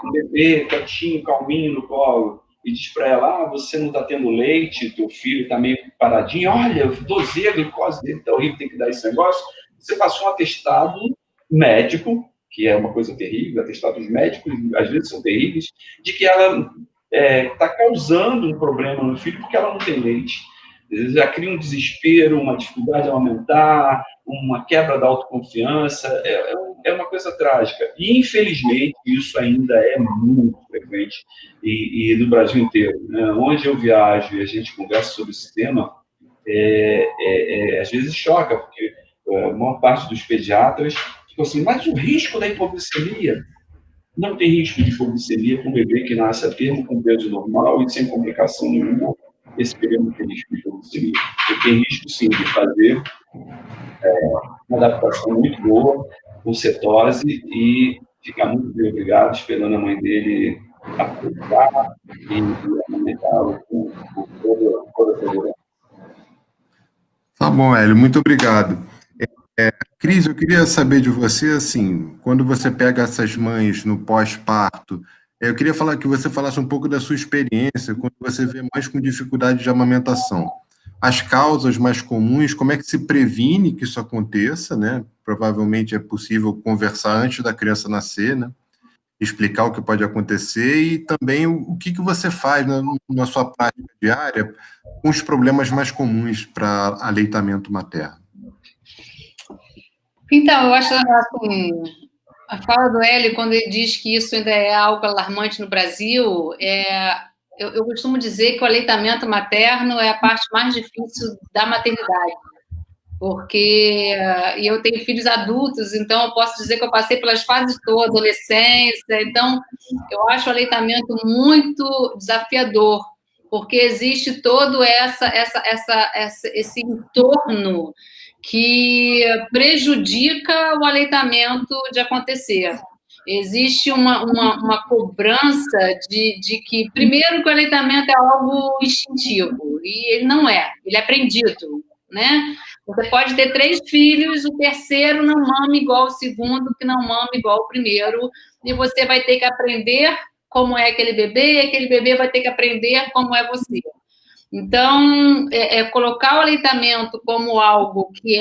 C: o bebê quietinho, calminho no colo, e diz para ela, você não está tendo leite, teu filho está meio paradinho, olha, eu dosei a glicose dele, está horrível, tem que dar esse negócio. Você passou um atestado médico, que é uma coisa terrível, atestados médicos, às vezes são terríveis, de que ela está causando um problema no filho porque ela não tem leite. Às vezes já cria um desespero, uma dificuldade de aumentar, uma quebra da autoconfiança, é uma coisa trágica. E, infelizmente, isso ainda é muito frequente, e no Brasil inteiro, né? Onde eu viajo e a gente conversa sobre esse tema, às vezes choca, porque a maior parte dos pediatras ficam assim, mas o risco da hipoglicemia? Não tem risco de hipoglicemia com um bebê que nasce a termo com peso normal e sem complicação nenhuma. esse bebê não tem risco de consumir. Ele tem risco, sim, de fazer uma adaptação muito boa, com cetose, e ficar muito bem obrigado, esperando a mãe dele aproveitar e aumentá-lo com toda a segurança.
A: Tá bom, Hélio, muito obrigado. Cris, eu queria saber de você, assim, quando você pega essas mães no pós-parto, eu queria falar que você falasse um pouco da sua experiência, quando você vê mães com dificuldade de amamentação. As causas mais comuns, como é que se previne que isso aconteça, né? Provavelmente é possível conversar antes da criança nascer, né? Explicar o que pode acontecer e também o que você faz na sua prática diária com os problemas mais comuns para aleitamento materno.
B: Então, eu acho assim, a fala do Hélio, quando ele diz que isso ainda é algo alarmante no Brasil, eu costumo dizer que o aleitamento materno é a parte mais difícil da maternidade, porque eu tenho filhos adultos, então eu posso dizer que eu passei pelas fases todas, adolescência, então eu acho o aleitamento muito desafiador, porque existe todo esse entorno que prejudica o aleitamento de acontecer. Existe uma cobrança de que, primeiro, que o aleitamento é algo instintivo, e ele não é, ele é aprendido, né? Você pode ter 3 filhos, o terceiro não mama igual o segundo, que não mama igual o primeiro, e você vai ter que aprender como é aquele bebê, e aquele bebê vai ter que aprender como é você. Então, colocar o aleitamento como algo que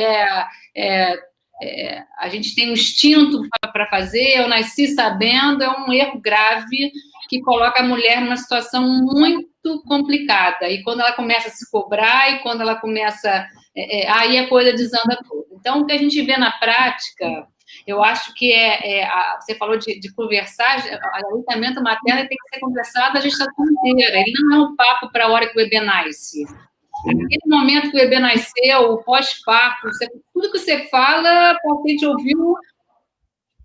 B: a gente tem um instinto para fazer, eu nasci sabendo, é um erro grave que coloca a mulher numa situação muito complicada. E quando ela começa a se cobrar, e quando ela começa... aí a coisa desanda tudo. Então, o que a gente vê na prática... Eu acho que você falou de conversar, o aleitamento materno tem que ser conversado a gestação inteira. Ele não é um papo para a hora que o bebê nasce. Naquele momento que o bebê nasceu, o pós-parto, tudo que você fala, a paciente ouviu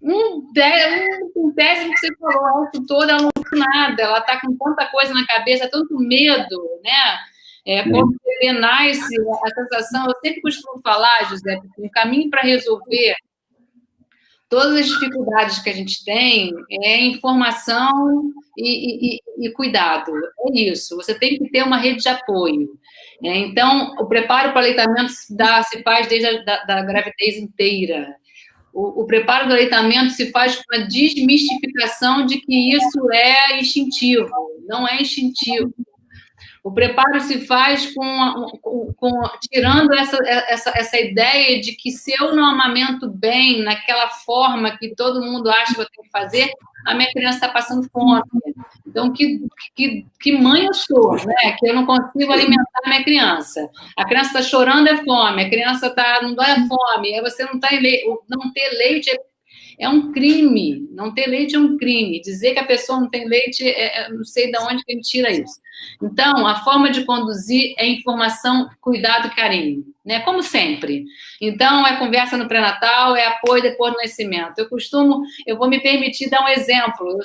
B: um décimo que você falou, o todo, ela não ouviu nada, ela está com tanta coisa na cabeça, tanto medo, né? Quando o bebê nasce, a sensação, eu sempre costumo falar, José, que o caminho para resolver todas as dificuldades que a gente tem é informação e cuidado. É isso. Você tem que ter uma rede de apoio. Então, o preparo para o aleitamento se faz desde a gravidez inteira. O preparo do aleitamento se faz com a desmistificação de que isso é instintivo. Não é instintivo. O preparo se faz tirando essa ideia de que se eu não amamento bem, naquela forma que todo mundo acha que eu tenho que fazer, a minha criança está passando fome. Então, que mãe eu sou, né? Que eu não consigo alimentar a minha criança. A criança está chorando, é fome. A criança não dói a fome. Aí você não ter leite é um crime. Não ter leite é um crime. Dizer que a pessoa não tem leite, não sei de onde que a gente tira isso. Então, a forma de conduzir é informação, cuidado e carinho, né? Como sempre. Então, é conversa no pré-natal, é apoio depois do nascimento. Eu vou me permitir dar um exemplo.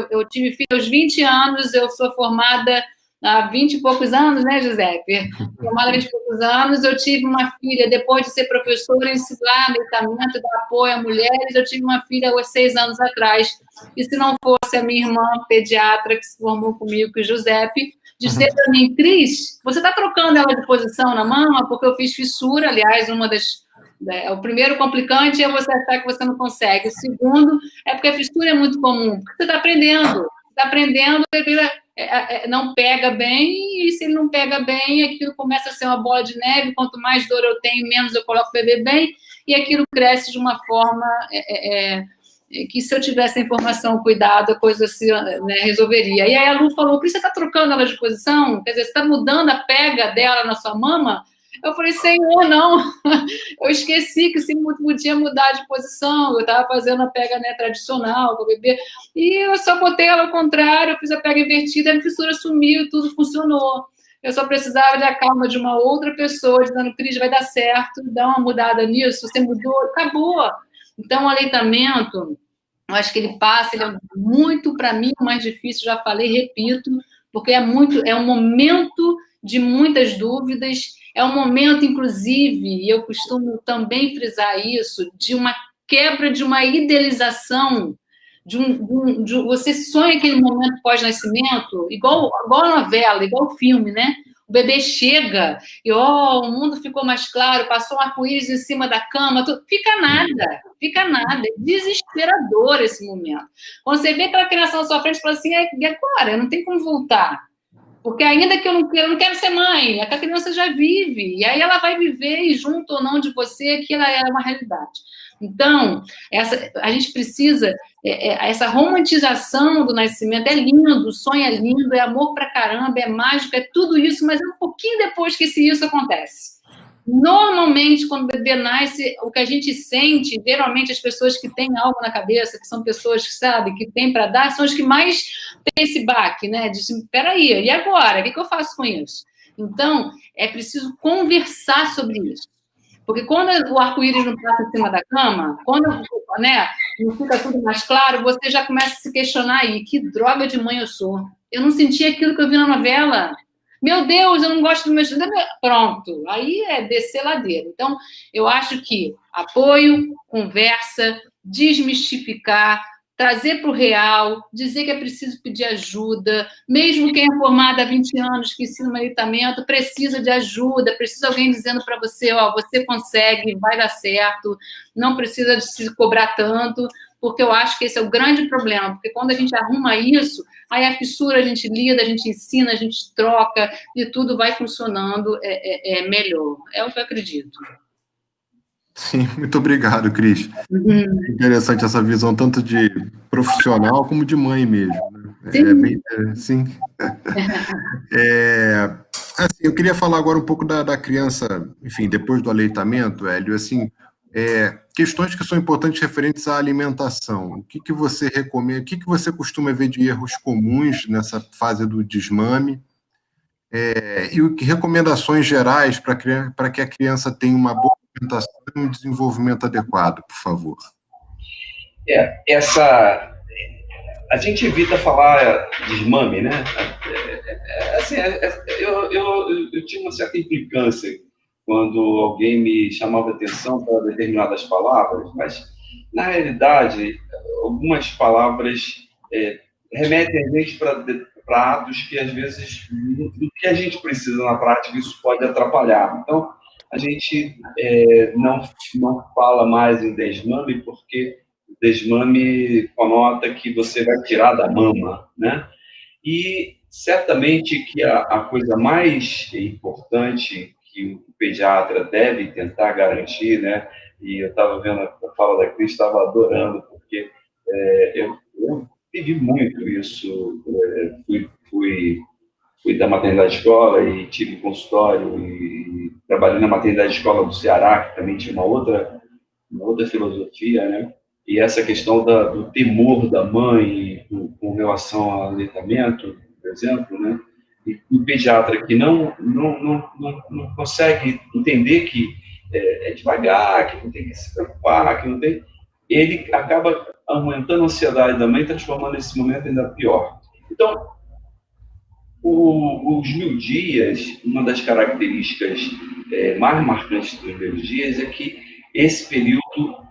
B: Eu tive filho aos 20 anos, eu sou formada há 20 e poucos anos, né, Giuseppe? Formada há 20 e poucos anos, eu tive uma filha, depois de ser professora, ensinar aleitamento, dar apoio a mulheres, eu tive uma filha há 6 anos atrás. E se não fosse a minha irmã pediatra que se formou comigo, que o Giuseppe, dizer para mim, Cris, você está trocando ela de posição na mama? Porque eu fiz fissura, aliás, o primeiro complicante é você achar que você não consegue. O segundo é porque a fissura é muito comum, porque você está aprendendo. Não pega bem, e se ele não pega bem, aquilo começa a ser uma bola de neve, quanto mais dor eu tenho, menos eu coloco o bebê bem, e aquilo cresce de uma forma que se eu tivesse a informação, cuidado, a coisa se resolveria. E aí a Lu falou, por isso você está trocando ela de posição? Quer dizer, você está mudando a pega dela na sua mama? Eu falei, Senhor, não, eu esqueci que se podia mudar de posição, eu estava fazendo a pega tradicional com o bebê, e eu só botei ela ao contrário, eu fiz a pega invertida, a fissura sumiu, tudo funcionou. Eu só precisava da calma de uma outra pessoa, dizendo, Cris, vai dar certo, dá uma mudada nisso, você mudou, acabou. Então, o aleitamento, eu acho que ele é muito, para mim, o mais difícil, já falei, repito, porque é um momento de muitas dúvidas, é um momento, inclusive, e eu costumo também frisar isso, de uma quebra de uma idealização, você sonha aquele momento pós-nascimento, igual a novela, igual o filme, né? O bebê chega e, o mundo ficou mais claro, passou um arco-íris em cima da cama, fica nada, é desesperador esse momento. Quando você vê aquela criança na sua frente, você fala assim, e agora? Não tem como voltar. Porque ainda que eu não quero ser mãe, a criança já vive, e aí ela vai viver, e junto ou não de você, aquilo é uma realidade. Então, a gente precisa, essa romantização do nascimento é lindo, o sonho é lindo, é amor pra caramba, é mágico, é tudo isso, mas é um pouquinho depois que isso acontece. Normalmente, quando o bebê nasce, o que a gente sente, geralmente as pessoas que têm algo na cabeça, que são pessoas que sabem, que têm para dar, são as que mais têm esse baque, né? De, peraí, e agora? O que eu faço com isso? Então, é preciso conversar sobre isso. Porque quando o arco-íris não passa em cima da cama, quando, né, não fica tudo mais claro, você já começa a se questionar aí, que droga de mãe eu sou? Eu não senti aquilo que eu vi na novela. Meu Deus, eu não gosto do meu... Pronto, aí é descer ladeira. Então, eu acho que apoio, conversa, desmistificar, trazer para o real, dizer que é preciso pedir ajuda, mesmo quem é formado há 20 anos, que ensina medicamento, precisa de ajuda, precisa de alguém dizendo para você, você consegue, vai dar certo, não precisa de se cobrar tanto, porque eu acho que esse é o grande problema, porque quando a gente arruma isso, aí a fissura a gente lida, a gente ensina, a gente troca, e tudo vai funcionando melhor. É o que eu acredito.
A: Sim, muito obrigado, Cris. É interessante essa visão tanto de profissional como de mãe mesmo. Né? Sim. Assim, eu queria falar agora um pouco da criança, enfim, depois do aleitamento, Hélio, assim, questões que são importantes referentes à alimentação. O que você recomenda, o que você costuma ver de erros comuns nessa fase do desmame? E recomendações gerais para que a criança tenha uma boa alimentação e um desenvolvimento adequado, por favor.
C: A gente evita falar desmame, né? Assim, eu tinha uma certa implicância quando alguém me chamava atenção para determinadas palavras, mas, na realidade, algumas palavras remetem a gente para atos que, às vezes, do que a gente precisa na prática, isso pode atrapalhar. Então, a gente não fala mais em desmame, porque desmame conota que você vai tirar da mama, né? E certamente que a coisa mais importante que o pediatra deve tentar garantir, né? E eu estava vendo a fala da Cris, estava adorando, porque eu vivi muito isso. Fui da maternidade escola e tive consultório e trabalhei na maternidade escola do Ceará, que também tinha uma outra filosofia, né? E essa questão do temor da mãe com relação ao aleitamento, por exemplo, né? E o pediatra que não consegue entender que é devagar, que não tem que se preocupar, que não tem... Ele acaba aumentando a ansiedade da mãe, transformando esse momento ainda pior. Então, os 1000 dias, uma das características mais marcantes dos primeiros dias é que esse período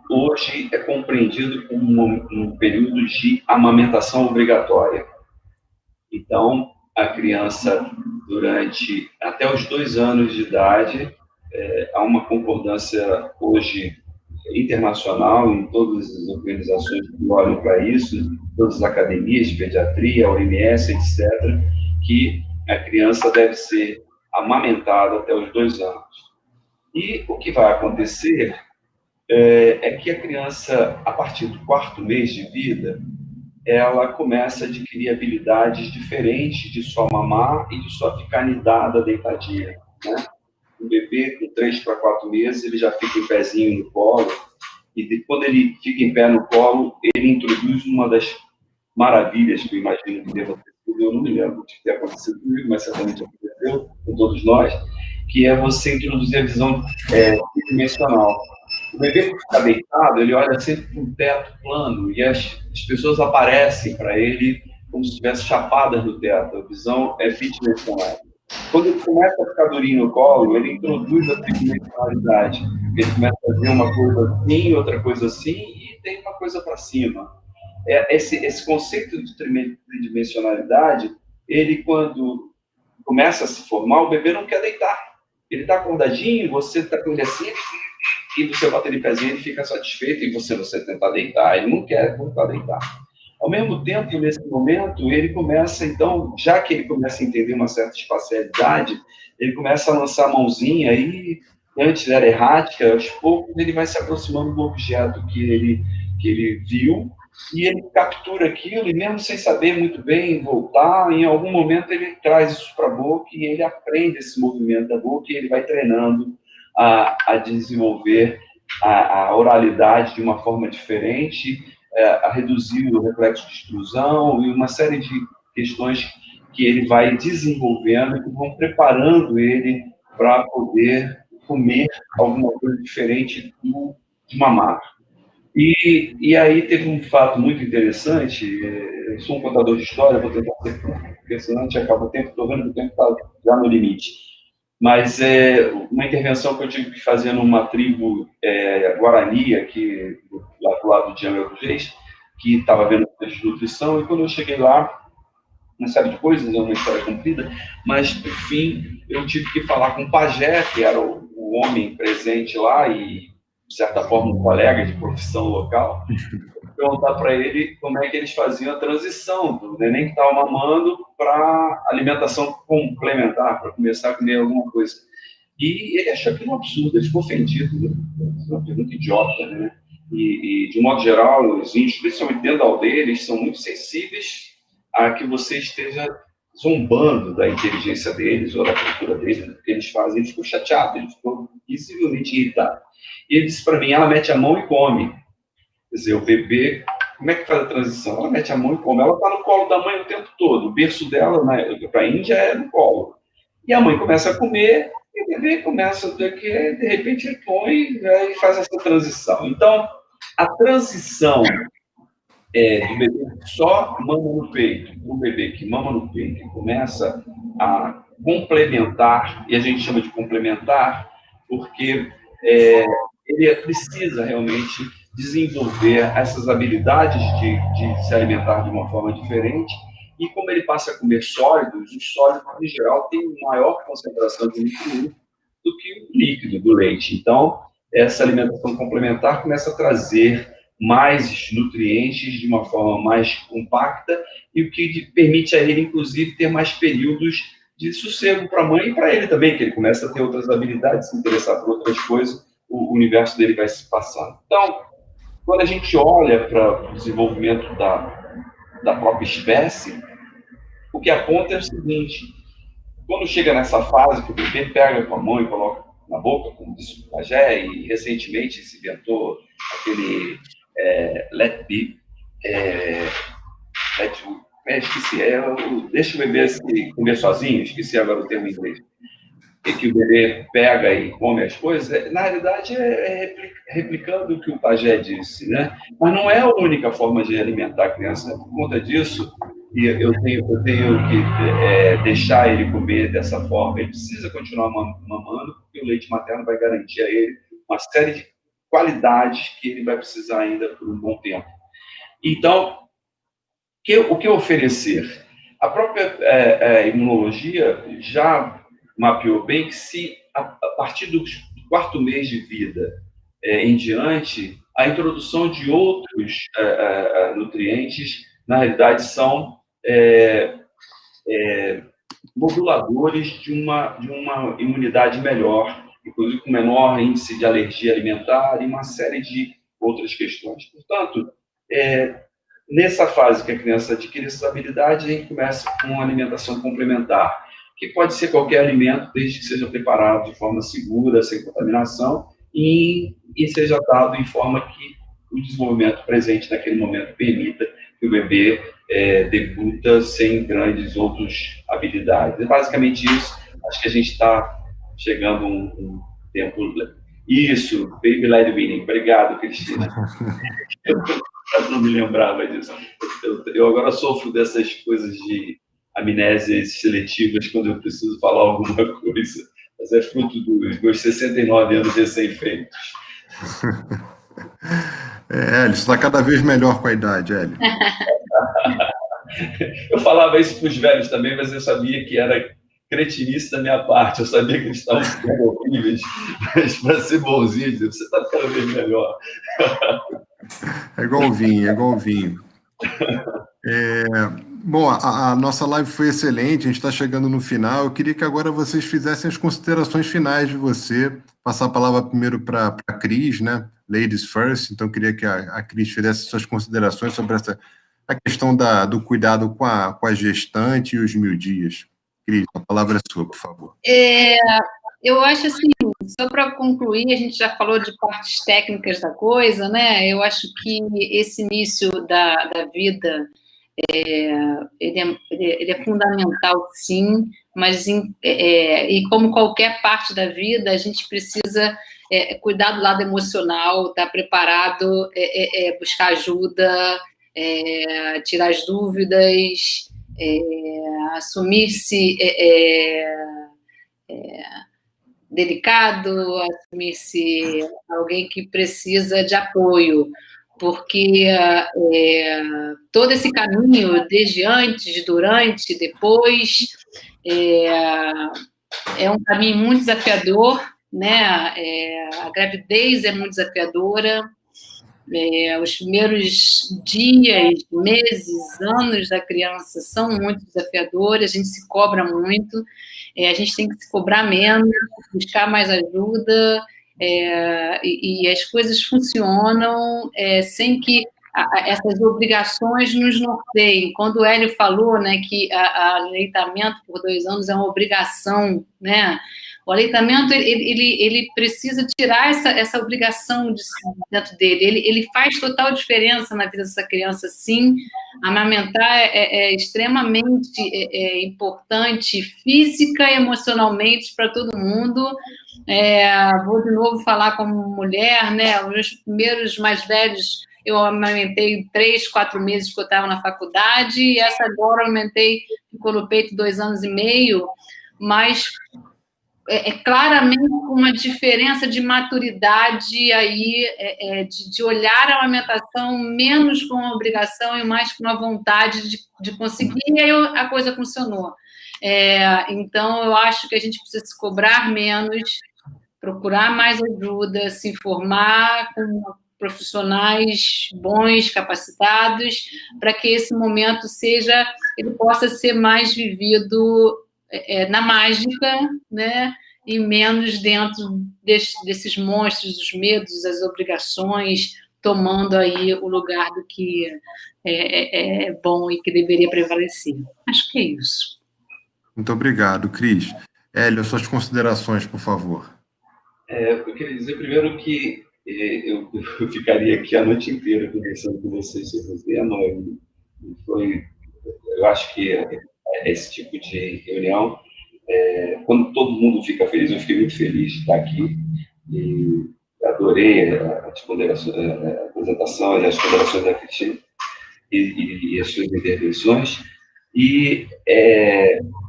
C: hoje é compreendido como um período de amamentação obrigatória. Então, a criança, durante até os 2 anos de idade, há uma concordância hoje internacional em todas as organizações que olham para isso, todas as academias de pediatria, a OMS, etc., que a criança deve ser amamentada até os 2 anos. E o que vai acontecer é que a criança, a partir do 4º mês de vida, ela começa a adquirir habilidades diferentes de só mamar e de só ficar nidada, deitadinha, né? O bebê, com 3 para 4 meses, ele já fica em pezinho no colo, e quando ele fica em pé no colo, ele introduz uma das maravilhas que eu imagino que deva ter sido, eu não me lembro de ter acontecido comigo, mas certamente aconteceu com todos nós, que é você introduzir a visão tridimensional. O bebê que está deitado, ele olha sempre para um teto plano e as pessoas aparecem para ele como se estivessem chapadas no teto. A visão é bidimensional. Quando ele começa a ficar durinho no colo, ele introduz a tridimensionalidade. Ele começa a fazer uma coisa assim, outra coisa assim, e tem uma coisa para cima. Esse conceito de tridimensionalidade, ele, quando começa a se formar, o bebê não quer deitar. Ele está acordadinho, você está com ele assim, e você bate ele pezinho, ele fica satisfeito, e você tentar deitar, ele não quer voltar a deitar. Ao mesmo tempo, nesse momento, ele começa, então, já que ele começa a entender uma certa espacialidade, ele começa a lançar a mãozinha e, antes era errática, aos poucos ele vai se aproximando do objeto que ele viu, e ele captura aquilo, e mesmo sem saber muito bem voltar, em algum momento ele traz isso para a boca, e ele aprende esse movimento da boca, e ele vai treinando a desenvolver a oralidade de uma forma diferente, a reduzir o reflexo de extrusão e uma série de questões que ele vai desenvolvendo e que vão preparando ele para poder comer alguma coisa diferente de mamar. E aí teve um fato muito interessante, eu sou um contador de história, vou tentar ser, porque senão a gente acaba o tempo, estou vendo que o tempo está já no limite. Mas uma intervenção que eu tive que fazer numa tribo Guarani, aqui lá do lado de Angra dos Reis, que estava vendo de nutrição, e quando eu cheguei lá, uma série de coisas, é uma história comprida, mas, por fim, eu tive que falar com o pajé, que era o homem presente lá, e, de certa forma, um colega de profissão local, perguntar para ele como é que eles faziam a transição do neném que estava mamando para alimentação complementar, para começar a comer alguma coisa. E ele achou aquilo um absurdo, ele ficou ofendido, né? Uma pergunta idiota, né? E, de um modo geral, os índios, principalmente dentro da aldeia, eles são muito sensíveis a que você esteja zombando da inteligência deles ou da cultura deles, do que eles fazem. Ele ficou chateado, ele ficou visivelmente irritado. E ele disse para mim, ela mete a mão e come. Quer dizer, o bebê, como é que faz a transição? Ela mete a mão e come. Ela está no colo da mãe o tempo todo. O berço dela, para a Índia, é no colo. E a mãe começa a comer, e o bebê começa a ter que, de repente, ele põe e faz essa transição. Então, a transição do bebê que só mama no peito, para o bebê que mama no peito e começa a complementar, e a gente chama de complementar, porque ele precisa realmente desenvolver essas habilidades de se alimentar de uma forma diferente, e como ele passa a comer sólidos, os sólidos, em geral, têm maior concentração de nutrientes do que o líquido do leite. Então, essa alimentação complementar começa a trazer mais nutrientes de uma forma mais compacta, e o que permite a ele, inclusive, ter mais períodos de sossego para a mãe e para ele também, que ele começa a ter outras habilidades, se interessar por outras coisas, o universo dele vai se passando. Então, quando a gente olha para o desenvolvimento da própria espécie, o que aponta é o seguinte: quando chega nessa fase que o bebê pega com a mão e coloca na boca, como disse o pajé, e recentemente se inventou aquele let be, esqueci, deixa o bebê se comer sozinho, esqueci agora o termo em inglês, e que o bebê pega e come as coisas, na realidade replicando o que o pajé disse, né? Mas não é a única forma de alimentar a criança. Por conta disso, e eu tenho que deixar ele comer dessa forma. Ele precisa continuar mamando, porque o leite materno vai garantir a ele uma série de qualidades que ele vai precisar ainda por um bom tempo. Então, o que oferecer? A própria imunologia já mapeou bem que, se a partir do quarto mês de vida em diante, a introdução de outros nutrientes, na realidade, são moduladores de uma imunidade melhor, inclusive com menor índice de alergia alimentar e uma série de outras questões. Portanto, nessa fase que a criança adquire essas habilidades, a gente começa com uma alimentação complementar, que pode ser qualquer alimento, desde que seja preparado de forma segura, sem contaminação, e seja dado em forma que o desenvolvimento presente naquele momento permita que o bebê debuta sem grandes outras habilidades. É basicamente isso. Acho que a gente está chegando a um tempo... Isso, Baby Led Winning. Obrigado, Cristina. Eu não me lembrava disso. Eu agora sofro dessas coisas de amnésias seletivas quando eu preciso falar alguma coisa. Mas é fruto dos meus 69 anos recém-feitos.
A: Hélio, você está cada vez melhor com a idade, Hélio.
C: Eu falava isso para os velhos também, mas eu sabia que era cretinice da minha parte. Eu sabia que eles estavam ficando horríveis, mas para ser bonzinho, você está cada vez melhor.
A: É igual o vinho, é igual o vinho. Bom, a nossa live foi excelente, a gente está chegando no final. Eu queria que agora vocês fizessem as considerações finais de você. Passar a palavra primeiro para a Cris, né? Ladies first. Então, eu queria que a Cris fizesse suas considerações sobre a questão do cuidado com a gestante e os 1000 dias. Cris, a palavra é sua, por favor.
B: Eu acho assim, só para concluir, a gente já falou de partes técnicas da coisa, né? Eu acho que esse início da vida, ele é fundamental, sim, mas e como qualquer parte da vida, a gente precisa cuidar do lado emocional, estar preparado, buscar ajuda, tirar as dúvidas, assumir-se delicado, assumir-se alguém que precisa de apoio, porque todo esse caminho, desde antes, durante, depois, é um caminho muito desafiador, né? A gravidez é muito desafiadora, os primeiros dias, meses, anos da criança são muito desafiadores, a gente se cobra muito, a gente tem que se cobrar menos, buscar mais ajuda, e as coisas funcionam sem que essas obrigações nos norteiem. Quando o Hélio falou, né, que o aleitamento por 2 anos é uma obrigação, né? O aleitamento, ele precisa tirar essa obrigação de dentro dele. Ele faz total diferença na vida dessa criança, sim. Amamentar é extremamente importante, física e emocionalmente, para todo mundo. Vou de novo falar como mulher, né? Os meus primeiros mais velhos, eu amamentei 3, 4 meses que eu estava na faculdade, e essa agora eu amamentei, ficou no peito 2 anos e meio, mas claramente uma diferença de maturidade aí, de olhar a amamentação menos com uma obrigação e mais com uma vontade de conseguir, e aí a coisa funcionou. Então, eu acho que a gente precisa se cobrar menos, procurar mais ajuda, se informar com profissionais bons, capacitados, para que esse momento ele possa ser mais vivido na mágica, né? E menos dentro desses monstros, dos medos, das obrigações, tomando aí o lugar do que é bom e que deveria prevalecer. Acho que é isso.
A: Muito obrigado, Cris. Hélio, suas considerações, por favor.
C: Eu queria dizer primeiro que eu ficaria aqui a noite inteira conversando com vocês sobre o tema. Eu acho que esse tipo de reunião, quando todo mundo fica feliz, eu fiquei muito feliz de estar aqui e adorei as ponderações, a apresentação e as ponderações da Cristina e as suas intervenções. E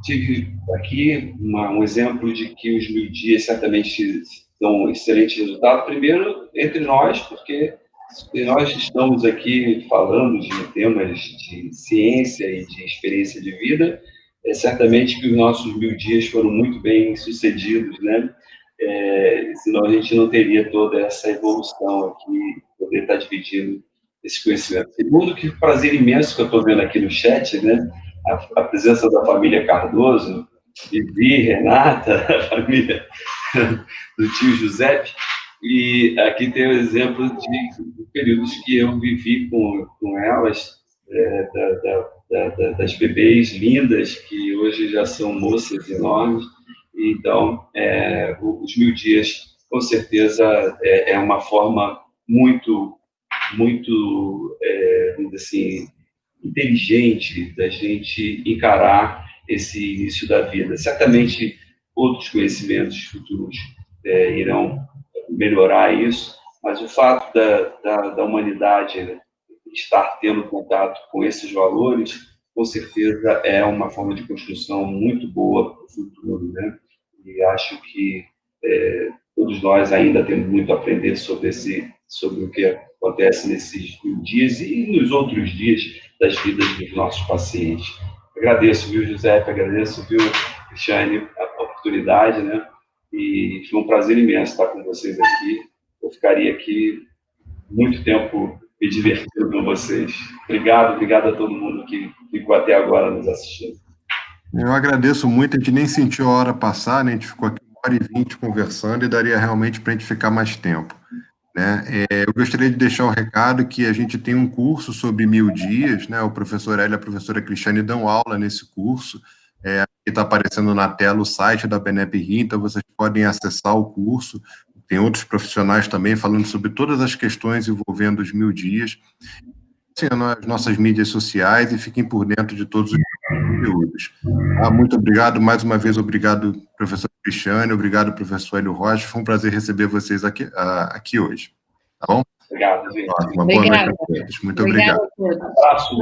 C: tive aqui um exemplo de que os 1000 dias certamente dão um excelente resultado. Primeiro, entre nós, porque nós estamos aqui falando de temas de ciência e de experiência de vida, certamente que os nossos 1000 dias foram muito bem sucedidos, né? Senão a gente não teria toda essa evolução aqui, poder estar dividindo esse conhecimento. Segundo, que prazer imenso que eu estou vendo aqui no chat, né? A presença da família Cardoso, Vivi, Renata, a família do tio Giuseppe, e aqui tem o exemplo de períodos que eu vivi com elas, das bebês lindas, que hoje já são moças enormes. Então, os 1000 dias, com certeza, é uma forma muito, vamos dizer assim, inteligente da gente encarar esse início da vida. Certamente, outros conhecimentos futuros irão melhorar isso, mas o fato da humanidade estar tendo contato com esses valores com certeza é uma forma de construção muito boa para o futuro, né? E acho que todos nós ainda temos muito a aprender sobre o que acontece nesses dias e nos outros dias das vidas dos nossos pacientes. Agradeço, viu, Giuseppe? Agradeço, viu, Cristiane, a oportunidade, né? E foi um prazer imenso estar com vocês aqui. Eu ficaria aqui muito tempo me divertindo com vocês. Obrigado a todo mundo que ficou até agora nos assistindo.
A: Eu agradeço muito, a gente nem sentiu a hora passar, né? A gente ficou aqui 1h20 conversando e daria realmente para a gente ficar mais tempo, né? Eu gostaria de deixar o recado que a gente tem um curso sobre 1000 dias, né? O professor Hélio e a professora Cristiane dão aula nesse curso, está aparecendo na tela o site da BNEP Rio, então vocês podem acessar o curso, tem outros profissionais também falando sobre todas as questões envolvendo os 1000 dias, nas nossas mídias sociais e fiquem por dentro de todos os conteúdos. Muito obrigado, mais uma vez, obrigado, professor Cristiane, obrigado, professor Hélio Rocha, foi um prazer receber vocês aqui hoje, tá bom?
C: Obrigado, gente.
A: Uma boa noite a todos, muito obrigado.
C: Um abraço.